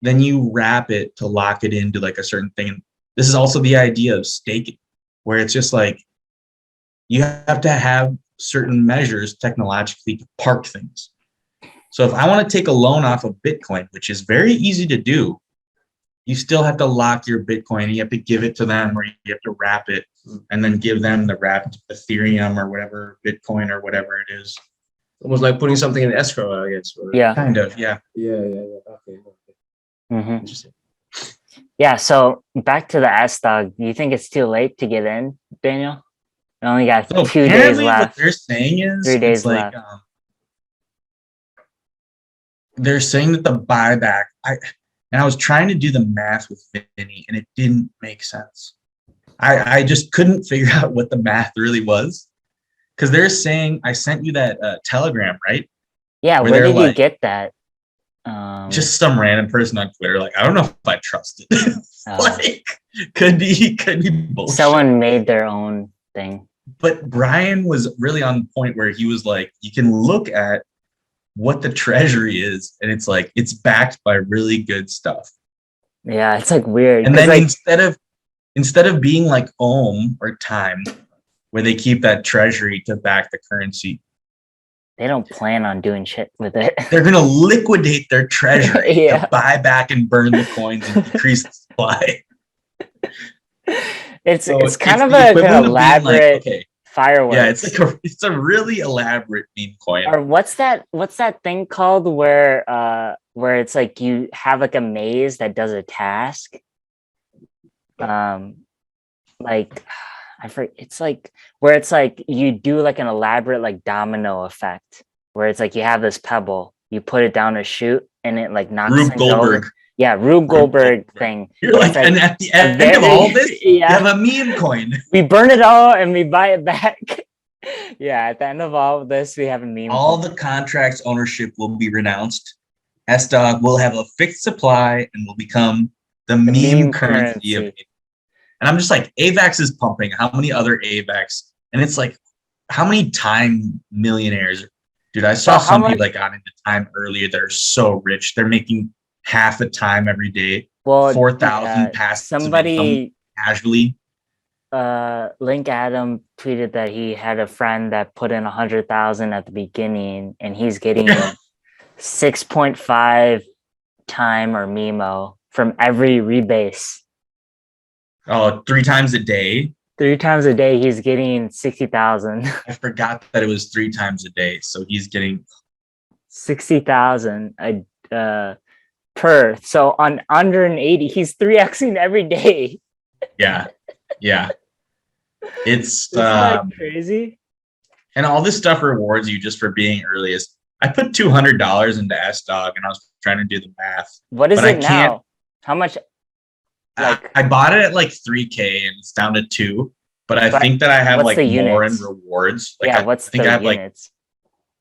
Then you wrap it to lock it into like a certain thing. And this is also the idea of staking, where it's just like you have to have certain measures technologically to park things. So if I want to take a loan off of Bitcoin, which is very easy to do, you still have to lock your Bitcoin. You have to give it to them, or you have to wrap it and then give them the wrapped Ethereum or whatever, Bitcoin or whatever it is. Almost like putting something in escrow, I guess. Or... Yeah. Kind of, yeah. Yeah. Okay. Mm-hmm. Interesting. Yeah. So back to the S-Dog. Do you think it's too late to get in, Daniel? We only got So 2 days apparently left. what they're saying is 3 days it's like, left. They're saying that the buyback, I was trying to do the math with Vinny and it didn't make sense. I just couldn't figure out what the math really was. Because they're saying, I sent you that telegram, right? Yeah, where did you get that? Just some random person on Twitter. Like, I don't know if I trust it. Like, could be bullshit. Someone made their own thing. But Brian was really on the point where he was like, you can look at what the treasury is, and it's like it's backed by really good stuff. Yeah, it's like weird. And then like, instead of being like Ohm or Time, where they keep that treasury to back the currency, they don't plan on doing shit with it. They're gonna liquidate their treasury Yeah. to buy back and burn the coins and decrease the supply. It's So kind of the an equivalent of elaborate being like, okay, fireworks. yeah, it's a really elaborate meme coin. Or what's that thing called where it's like you have like a maze that does a task? Like I forget, it's like where it's like you do like an elaborate like domino effect where it's like you have this pebble, you put it down a chute and it like knocks Rube things Goldberg. over. Yeah, Rube Goldberg thing. You're like, and at the end of all this, you have a meme coin. We burn it all and we buy it back. Yeah, at the end of all of this, we have a meme. All the contracts ownership will be renounced. S-Dog will have a fixed supply and will become the meme currency of it. And I'm just like, Avax is pumping. How many other Avax? And it's like, how many time millionaires? Dude, I saw some people that got into time earlier that are so rich. They're making half a time every day. Well, 4,000 passes. Somebody casually. Link Adam tweeted that he had a friend that put in 100,000 at the beginning, and he's getting 6.5 time or Memo from every rebase. Oh, 3 times a day. 3 times a day, he's getting 60,000. I forgot that it was 3 times a day, so he's getting 60,000 per. So on 180, he's 3xing every day. Yeah. It's crazy. And all this stuff rewards you just for being earliest. I put $200 into S-Dog and I was trying to do the math. What is it now? How much? I bought it at like 3K and it's down to 2, but I think that I have like more in rewards. Like, yeah, what's the units?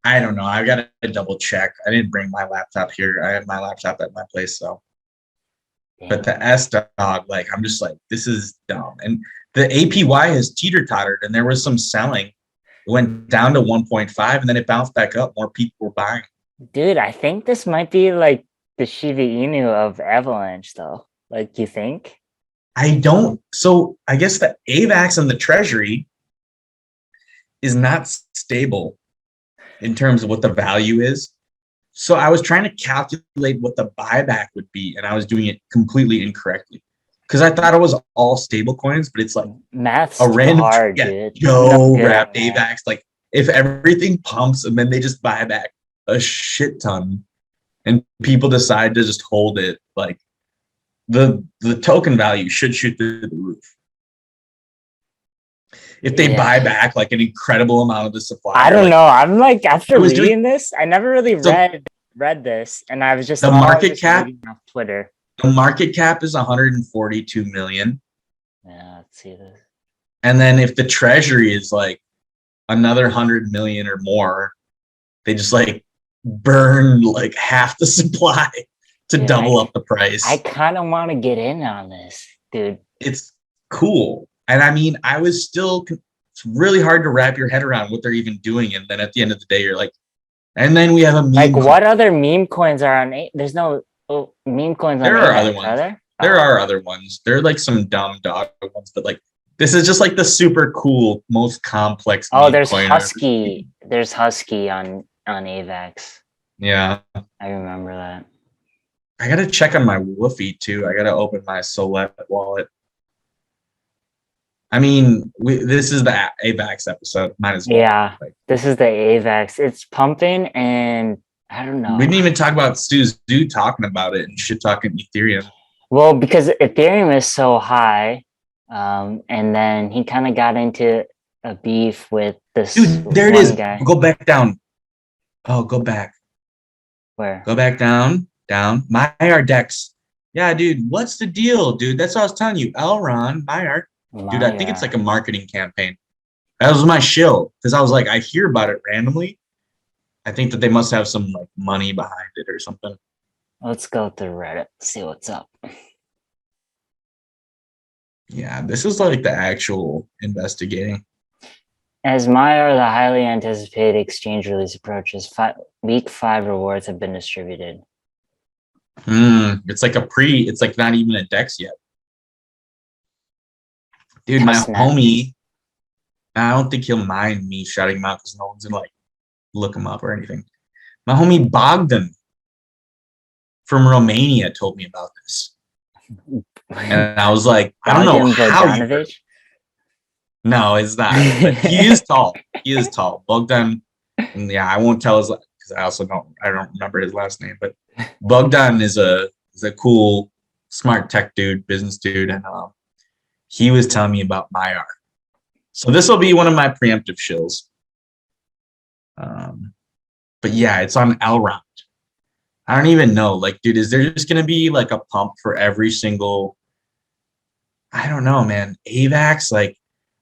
I don't know. I got to double check. I didn't bring my laptop here. I have my laptop at my place, so. Damn. But the S-Dog, like, I'm just like, this is dumb. And the APY has teeter-tottered, and there was some selling. It went down to 1.5, and then it bounced back up. More people were buying. Dude, I think this might be like the Shiba Inu of Avalanche, though. Like, you think? I don't. So I guess the AVAX and the Treasury is not stable in terms of what the value is. So I was trying to calculate what the buyback would be, and I was doing it completely incorrectly because I thought it was all stable coins, but it's like math's a random hard, dude. Wrapped AVAX. Like if everything pumps and then they just buy back a shit ton, and people decide to just hold it, like the token value should shoot through the roof. If they buy back like an incredible amount of the supply. I don't know. I'm like, after reading this, I never really read this, and I was just the market cap off Twitter. The market cap is 142 million. Yeah, let's see this. And then if the treasury is like another 100 million or more, they just like burn like half the supply to Dude, double up the price. I kind of want to get in on this, dude. It's cool. And I mean, it's really hard to wrap your head around what they're even doing. And then at the end of the day, you're like, and then we have a meme. Like, what other meme coins are on? There's no meme coins on. There are AVAX, other ones. Are there? There are other ones. There are like some dumb dog ones, but like this is just like the super cool, most complex. Oh, there's coin Husky. There's Husky on Avax. Yeah, I remember that. I gotta check on my Woofy too. I gotta open my Solette wallet. I mean, this is the Avax episode. Might as well. Yeah, this is the Avax. It's pumping, and I don't know. We didn't even talk about Suzu talking about it and shit talking Ethereum. Well, because Ethereum is so high, and then he kind of got into a beef with this. Dude, there it one is. Guy. Go back down. Oh, go back. Where? Go back down. Myar Dex. Yeah, dude. What's the deal, dude? That's what I was telling you. Elron, Myar. Dude, I think it's like a marketing campaign. That was my shill because I was like, I hear about it randomly. I think that they must have some like money behind it or something. Let's go to Reddit, see what's up. Yeah, this is like the actual investigating. As Myar, the highly anticipated exchange release approaches, week 5 rewards have been distributed. It's like it's like not even a Dex yet. Dude, my homie, I don't think he'll mind me shouting him out because no one's gonna like look him up or anything. My homie Bogdan from Romania told me about this. And I was like, I don't know how you... No, it's not. But he is tall. He is tall. Bogdan, and yeah, I won't tell his because I don't remember his last name, but Bogdan is a cool, smart tech dude, business dude, and he was telling me about Myar. So this will be one of my preemptive shills. But yeah, it's on Elrond. I don't even know. Like, dude, is there just gonna be like a pump for every single? I don't know, man. Avax, like,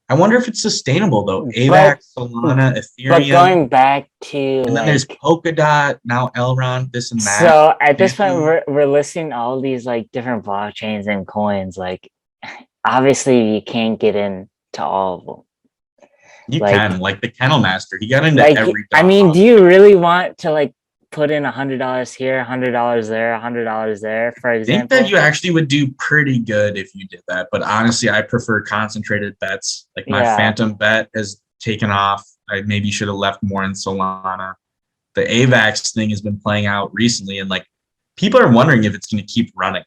I wonder if it's sustainable though. Avax, Solana, Ethereum. But going back to, and then there's Polkadot, now Elrond, this and that. So at this point, we're listing all these like different blockchains and coins. Like, obviously, you can't get into all of them. You can, like the Kennel Master. He got into every. I mean, do you really want to like put in $100 here, $100 there, $100 there, for example? I think that you actually would do pretty good if you did that. But honestly, I prefer concentrated bets. Like my Phantom bet has taken off. I maybe should have left more in Solana. The Avax thing has been playing out recently, and like people are wondering if it's going to keep running.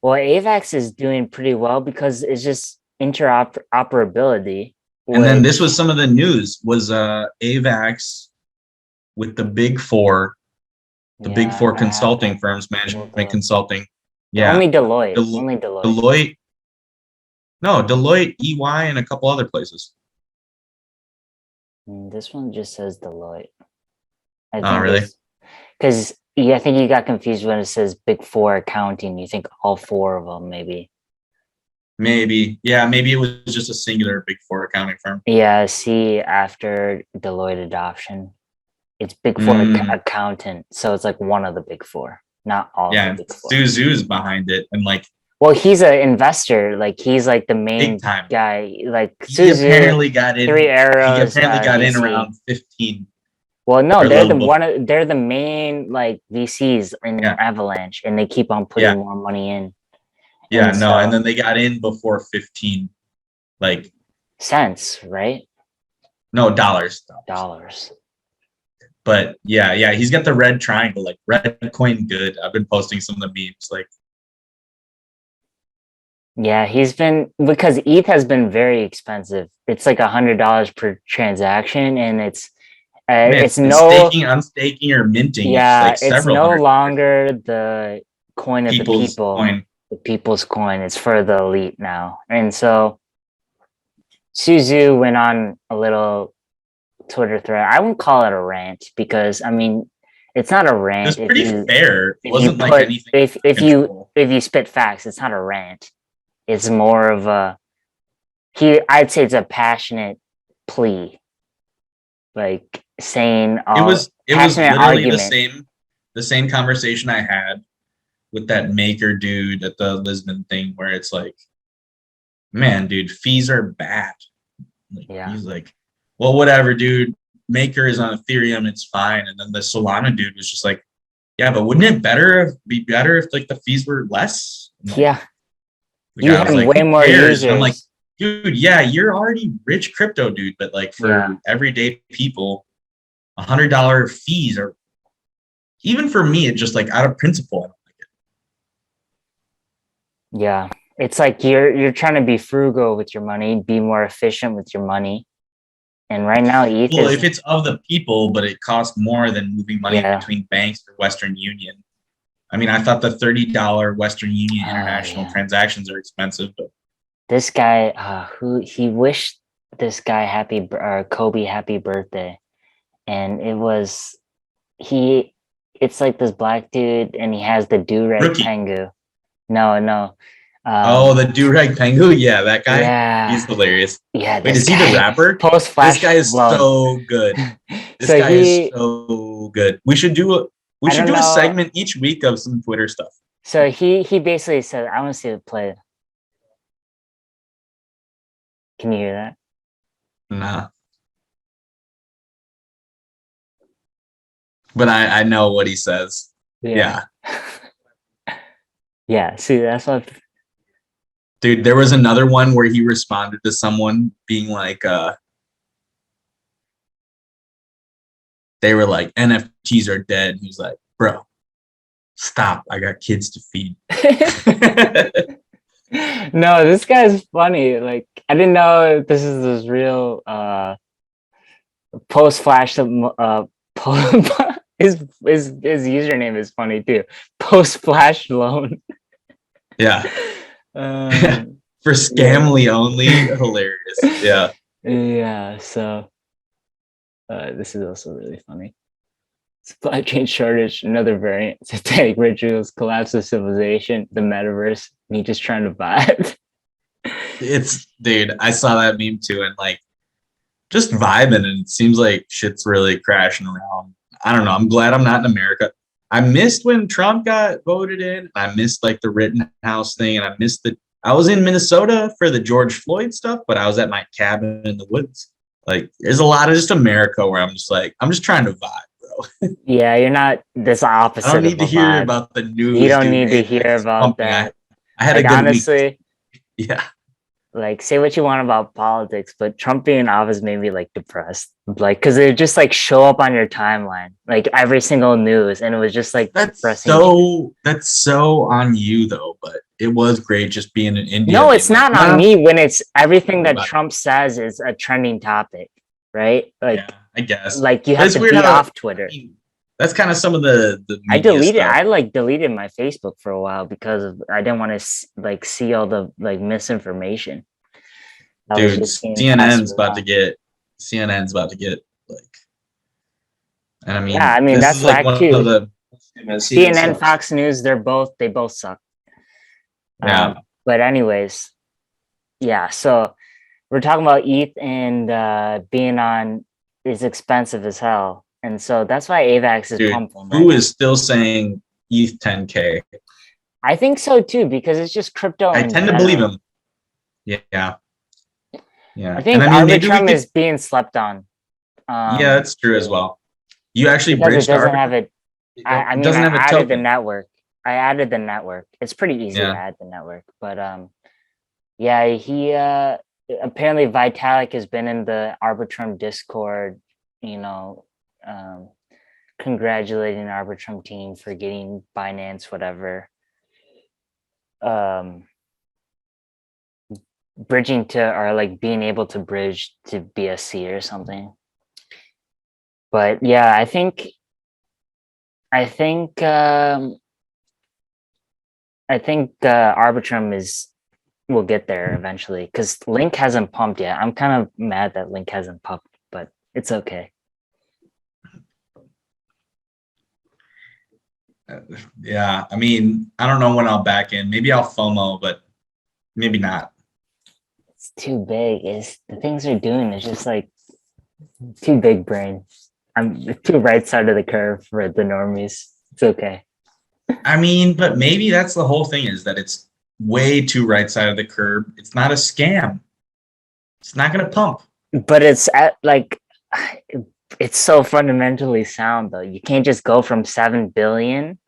Well, Avax is doing pretty well because it's just interoperability. And then this was some of the news was Avax with the big four. The big four consulting firms, management consulting. Yeah. Only Deloitte. Only Deloitte. Deloitte, EY, and a couple other places. This one just says Deloitte. Oh, really? Because I think you got confused when it says Big Four accounting. You think all 4 of them, maybe. Maybe. Yeah, maybe it was just a singular Big Four accounting firm. Yeah, see, after Deloitte adoption. It's Big Four accountant, so it's like one of the Big Four, not all of the Big Four. Suzu's behind it, and like, well, he's an investor. Like, he's like the main guy. Like, he apparently got in. 3 Arrows. He apparently got in around 15. Well, no, they're the main like VCs in Avalanche, and they keep on putting more money in. Yeah, and then they got in before 15, like cents, right? No, dollars. But yeah, he's got the red triangle, like red coin good. I've been posting some of the memes, like. Yeah, he's been, because ETH has been very expensive. It's like $100 per transaction, and it's unstaking or minting. Yeah, it's no longer the coin of the people, the people's coin. It's for the elite now, and so Suzu went on a little Twitter thread. I wouldn't call it a rant because I mean it's not a rant. It's pretty fair. It wasn't like anything. If you spit facts, it's not a rant. It's more of a I'd say it's a passionate plea, like saying It was passionate literally argument. the same conversation I had with that maker dude at the Lisbon thing, where it's like, man, dude, fees are bad. Like, Yeah. he's like, well, whatever, dude. Maker is on Ethereum, it's fine. And then the Solana dude was just like, yeah, but wouldn't it be better if like the fees were less? Like, Yeah, the you guy have was like, way who more cares? And I'm like, users. dude, yeah, you're already rich crypto, dude. But like for Yeah. everyday people, $100 fees are, even for me, it's just like out of principle. Yeah, it's like you're trying to be frugal with your money, be more efficient with your money. And right now, ETH Well, is, if it's of the people, but it costs more than moving money yeah, between banks or Western Union. I mean, I thought the $30 Western Union international yeah. transactions are expensive, but This guy, who he wished this guy Kobe happy birthday, and it was he. It's like this black dude, and he has the do-rag Rookie. pengu. No. Oh, the Durag Pengu, yeah, that guy, he's Yeah, hilarious. yeah. Wait, This is he the guy rapper? post This flash guy is loan. so good. This So guy is he, so good. We should I don't do a know. segment each week of some Twitter stuff. So he basically said, "I want to see the play." Can you hear that? Nah, but I know what he says. Yeah. Yeah. See, that's what. Dude, there was another one where he responded to someone being like, they were like, NFTs are dead. He was like, bro, stop. I got kids to feed. No, this guy's funny. Like, I didn't know this is this real post flash his username is funny too. Post flash loan. Yeah. Um, For Scamly only, hilarious. Yeah. yeah. So this is also really funny. Supply chain shortage, another variant. Satanic rituals, collapse of civilization, the metaverse. Me just trying to vibe. It's, dude, I saw that meme too, and like just vibing, and it seems like shit's really crashing around. I don't know. I'm glad I'm not in America. I missed when Trump got voted in. I missed like the Rittenhouse thing, and I was in Minnesota for the George Floyd stuff, but I was at my cabin in the woods. Like, there's a lot of just America where I'm just like, I'm just trying to vibe, bro. Yeah, you're not this opposite. I don't need to hear vibe. about the news. You don't dude. need to hear about that. I had like, a good honestly, week. Yeah. Like, say what you want about politics, but Trump being in office made me like depressed. Like, because it just like show up on your timeline, like every single news, and it was just like depressing. That's so on you though, but it was great just being in India. No, it's not on me when it's everything that But- Trump says is a trending topic, right? Like, yeah, I guess. like you But have it's to weird be how- off Twitter. I mean, that's kind of some of the I media deleted. stuff. I like deleted my Facebook for a while because I didn't want to like see all the like misinformation. I was Dude, just being CNN's passed about to around. get like, and I mean, Yeah, I mean this that's is like whack one too. of the CNN, Fox News, they both suck. yeah. But anyways, yeah. So we're talking about ETH and being on is expensive as hell, and so that's why Avax is Dude, pumping. who is still saying ETH 10K? I think so too because it's just crypto. I tend to believe him. Yeah. Yeah. I think and I mean, Arbitrum is being slept on. Yeah, that's true as well. You actually because bridged it doesn't Arbitrum? have it. I mean, doesn't I have a added the token. network. I added the network. It's pretty easy to add the network, but yeah, he apparently Vitalik has been in the Arbitrum Discord, you know, congratulating Arbitrum team for getting Binance whatever. Bridging to or like being able to bridge to BSC or something. But yeah, I think Arbitrum will get there eventually because Link hasn't pumped yet. I'm kind of mad that Link hasn't pumped, but it's okay. Yeah, I mean, I don't know when I'll back in. Maybe I'll FOMO, but maybe not. It's too big. Is the things they're doing is just like too big brain. I'm too right side of the curve for the normies. It's okay. I mean, but maybe that's the whole thing, is that it's way too right side of the curb. It's not a scam. It's not going to pump. But it's at like it's so fundamentally sound though. You can't just go from 7 billion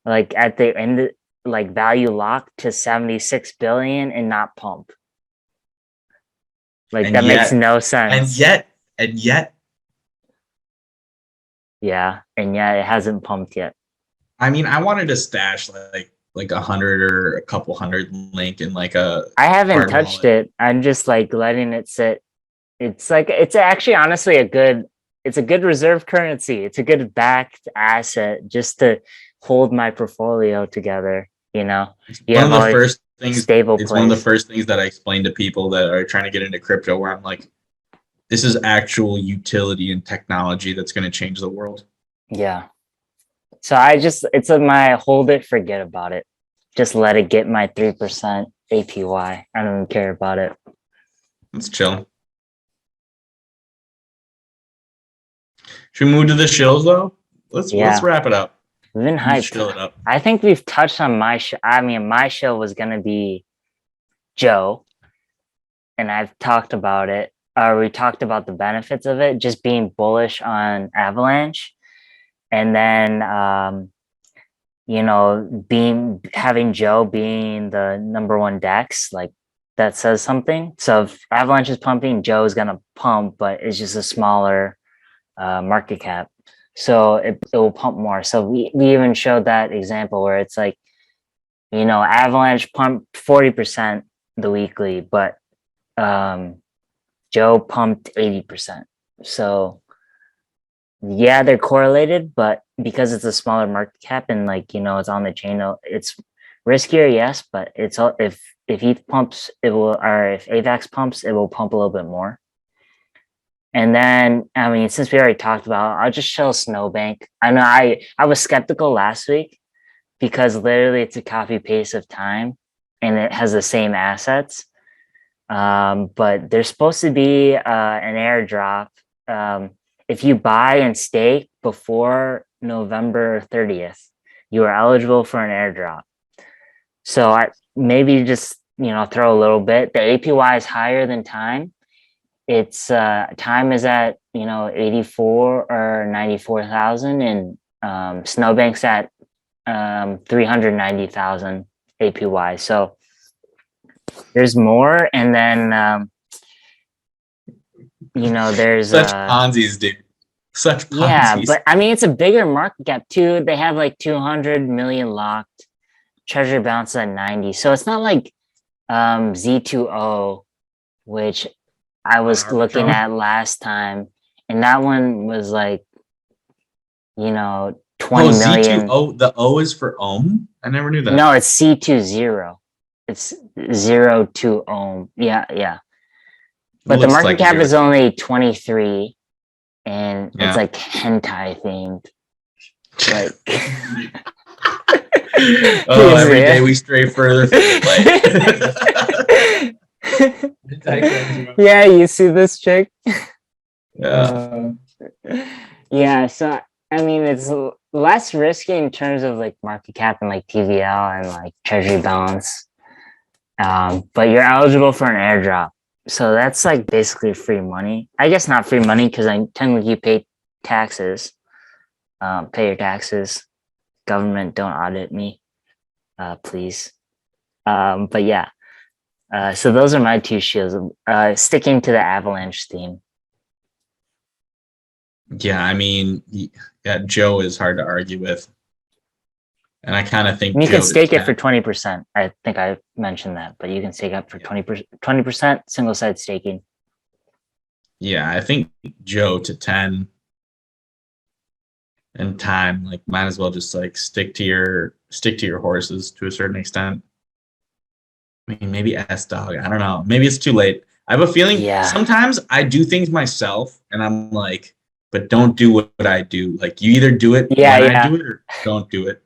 like at the end, like value lock, to 76 billion and not pump. Like And that makes yet- no sense. And yet, Yeah, and yeah, it hasn't pumped yet. I mean, I wanted to stash like 100 or a couple hundred link in like a I haven't hard touched wallet. it. I'm just like letting it sit. It's actually honestly it's a good reserve currency. It's a good backed asset just to hold my portfolio together, you know. You One have of all the first things stable It's one of the plays. first things that I explain to people that are trying to get into crypto, where I'm like, this is actual utility and technology that's going to change the world. Yeah. So it's my hold it, forget about it. Just let it get my 3% APY. I don't even care about it. Let's chill. Should we move to the shills though? Let's wrap it up. We've been Let's hyped. chill it up. I think we've touched on my show. I mean, my show was gonna be Joe, and I've talked about it. We talked about the benefits of it, just being bullish on Avalanche, and then having Joe being the number one dex, like that says something. So if Avalanche is pumping, Joe's gonna pump, but it's just a smaller market cap, so it will pump more. So we even showed that example where it's like, Avalanche pumped 40% the weekly, but Joe pumped 80%. So yeah, they're correlated, but because it's a smaller market cap and it's on the chain, it's riskier, yes, but it's all if ETH pumps, it will, or if Avax pumps, it will pump a little bit more. And then, I mean, since we already talked about it, I'll just show Snowbank. I know I was skeptical last week because literally it's a copy paste of time and it has the same assets. But there's supposed to be an airdrop. If you buy and stake before November 30th, you are eligible for an airdrop. So I maybe just, throw a little bit. The APY is higher than time. It's time is at 84 or 94,000, and Snowbank's at 390,000 APY. So there's more, and then there's Such Ponzi's, dude. Such Ponzi's. Yeah, but I mean it's a bigger market cap too. They have like 200 million locked. Treasury balance at 90. So it's not like Z2O, which I was looking at last time, and that one was like, 20 million. Z2O, the O is for ohm? I never knew that. No, it's C20. It's 0 ohm. Yeah. But the market cap is only 23, and it's like hentai themed. Like every day we stray further from the light. Yeah, you see this chick? Yeah. Yeah, so I mean it's less risky in terms of like market cap and like TVL and like treasury balance. But you're eligible for an airdrop. So that's like basically free money. I guess not free money because I technically pay taxes. Pay your taxes. Government, don't audit me, please. But yeah, so those are my two shields. Sticking to the Avalanche theme. Yeah, I mean, Joe is hard to argue with, and I kind of think you can stake it for 20%. I think I mentioned that, but you can stake up for 20% single side staking. Yeah, I think Joe to 10. And time, like, might as well just like stick to your horses to a certain extent. I mean, maybe S dog. I don't know. Maybe it's too late. I have a feeling sometimes I do things myself, and I'm like, but don't do what I do. Like, you either do it when I do it, or don't do it.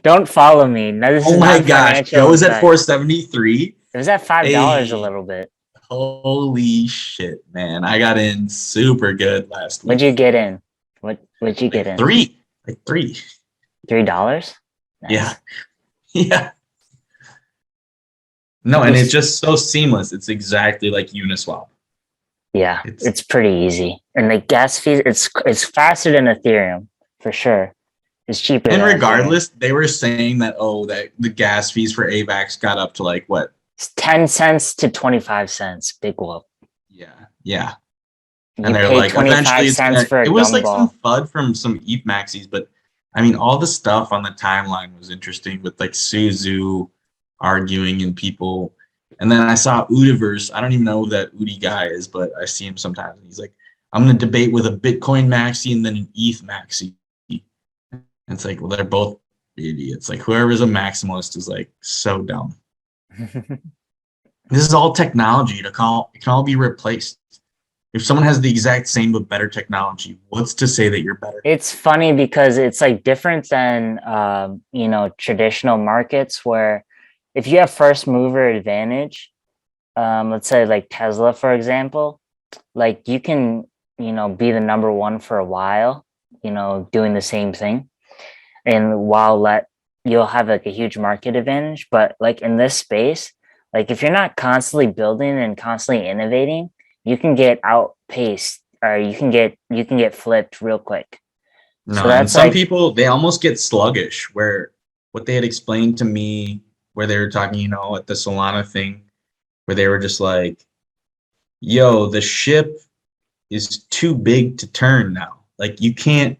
Don't follow me. No, oh my gosh, Joe is at 473. It was at $5 a little bit. Holy shit, man. I got in super good last week. What'd you get in? What'd you get in? Three. Like three. $3? Yeah. Yeah. No, and it's just so seamless. It's exactly like Uniswap. Yeah, it's pretty easy. And the gas fees, it's faster than Ethereum, for sure. It's cheaper. And than regardless, they were saying that that the gas fees for AVAX got up to like what? It's 10 cents to 25 cents. Big whoop. Yeah. Yeah. You And they're pay like, 25 eventually cents for a it was like gumball. some FUD from some ETH maxis, but I mean, all the stuff on the timeline was interesting with like Suzu arguing and people. And then I saw Udiverse. I don't even know who that Udi guy is, but I see him sometimes. And he's like, I'm going to debate with a Bitcoin maxi and then an ETH maxi. And it's like, well, they're both idiots. Like, whoever's a maximalist is like so dumb. This is all technology. It can all be replaced. If someone has the exact same but better technology, what's to say that you're better? It's funny because it's like different than traditional markets where if you have first mover advantage, let's say like Tesla, for example, like you can, be the number one for a while, doing the same thing. And while you'll have like a huge market advantage, but like in this space, like if you're not constantly building and constantly innovating, you can get outpaced or you can get flipped real quick. No, and some people, they almost get sluggish where what they had explained to me where they were talking, at the Solana thing, where they were just like, yo, the ship is too big to turn now. Like you can't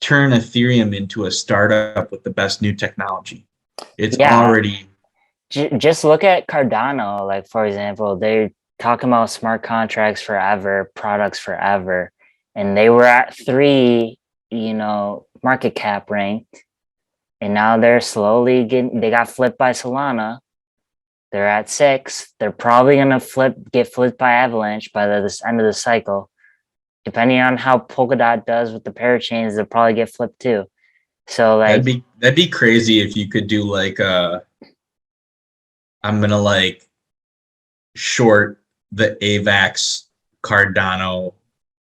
turn Ethereum into a startup with the best new technology. It's already. Just look at Cardano, like for example, they're talking about smart contracts forever, products forever, and they were at 3, market cap ranked, and now they're slowly they got flipped by Solana. They're at 6. They're probably gonna get flipped by Avalanche by this end of the cycle. Depending on how Polkadot does with the parachains, they'll probably get flipped too. So like that'd be crazy if you could do like I'm gonna like short the Avax Cardano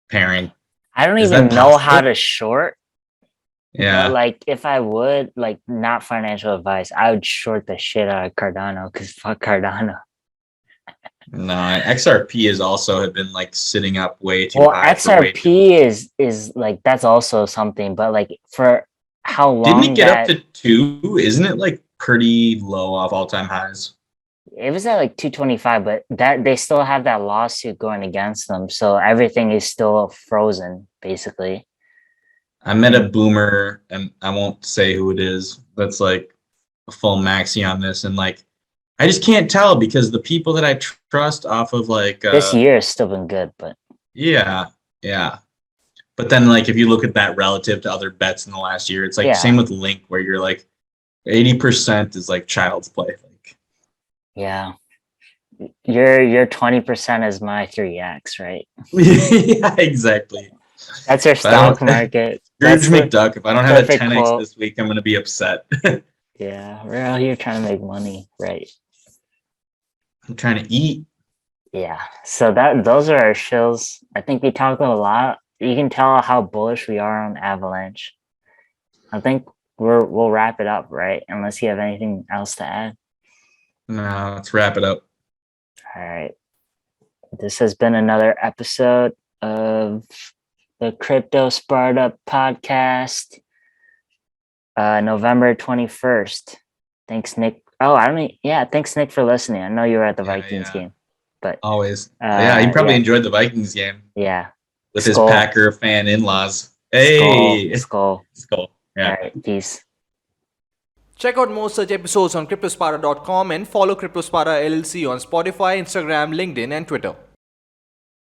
pairing. I don't even know how to short. Yeah. But like if I would, like not financial advice, I would short the shit out of Cardano because fuck Cardano. No, XRP is also have been like sitting up way too well, high. XRP is like that's also something, but like for how long didn't it get up to 2? Isn't it like pretty low off all-time highs? It was at like 225, but that they still have that lawsuit going against them, so everything is still frozen basically. I met a boomer, and I won't say who it is, that's like a full maxi on this, and like I just can't tell because the people that I trust off of like this year has still been good, but yeah. But then like if you look at that relative to other bets in the last year, it's like same with Link where you're like 80% is like child's play. Like yeah, your 20% is my 3x, right? Yeah, exactly. That's our stock market. Scrooge McDuck. If I don't have a 10x this week, I'm gonna be upset. Yeah, we're out here trying to make money, right? I'm trying to eat. Yeah. So those are our shills. I think we talked a lot. You can tell how bullish we are on Avalanche. I think we'll wrap it up, right? Unless you have anything else to add. No, let's wrap it up. All right. This has been another episode of the Cryptosparta Podcast. November 21st. Thanks, Nick. Oh, thanks, Nick, for listening. I know you were at the Vikings game, but always. He probably enjoyed the Vikings game. Yeah. With his Packer fan in-laws. Hey, Skull. Yeah. All right, peace. Check out more such episodes on Cryptosparta.com and follow Cryptosparta LLC on Spotify, Instagram, LinkedIn, and Twitter.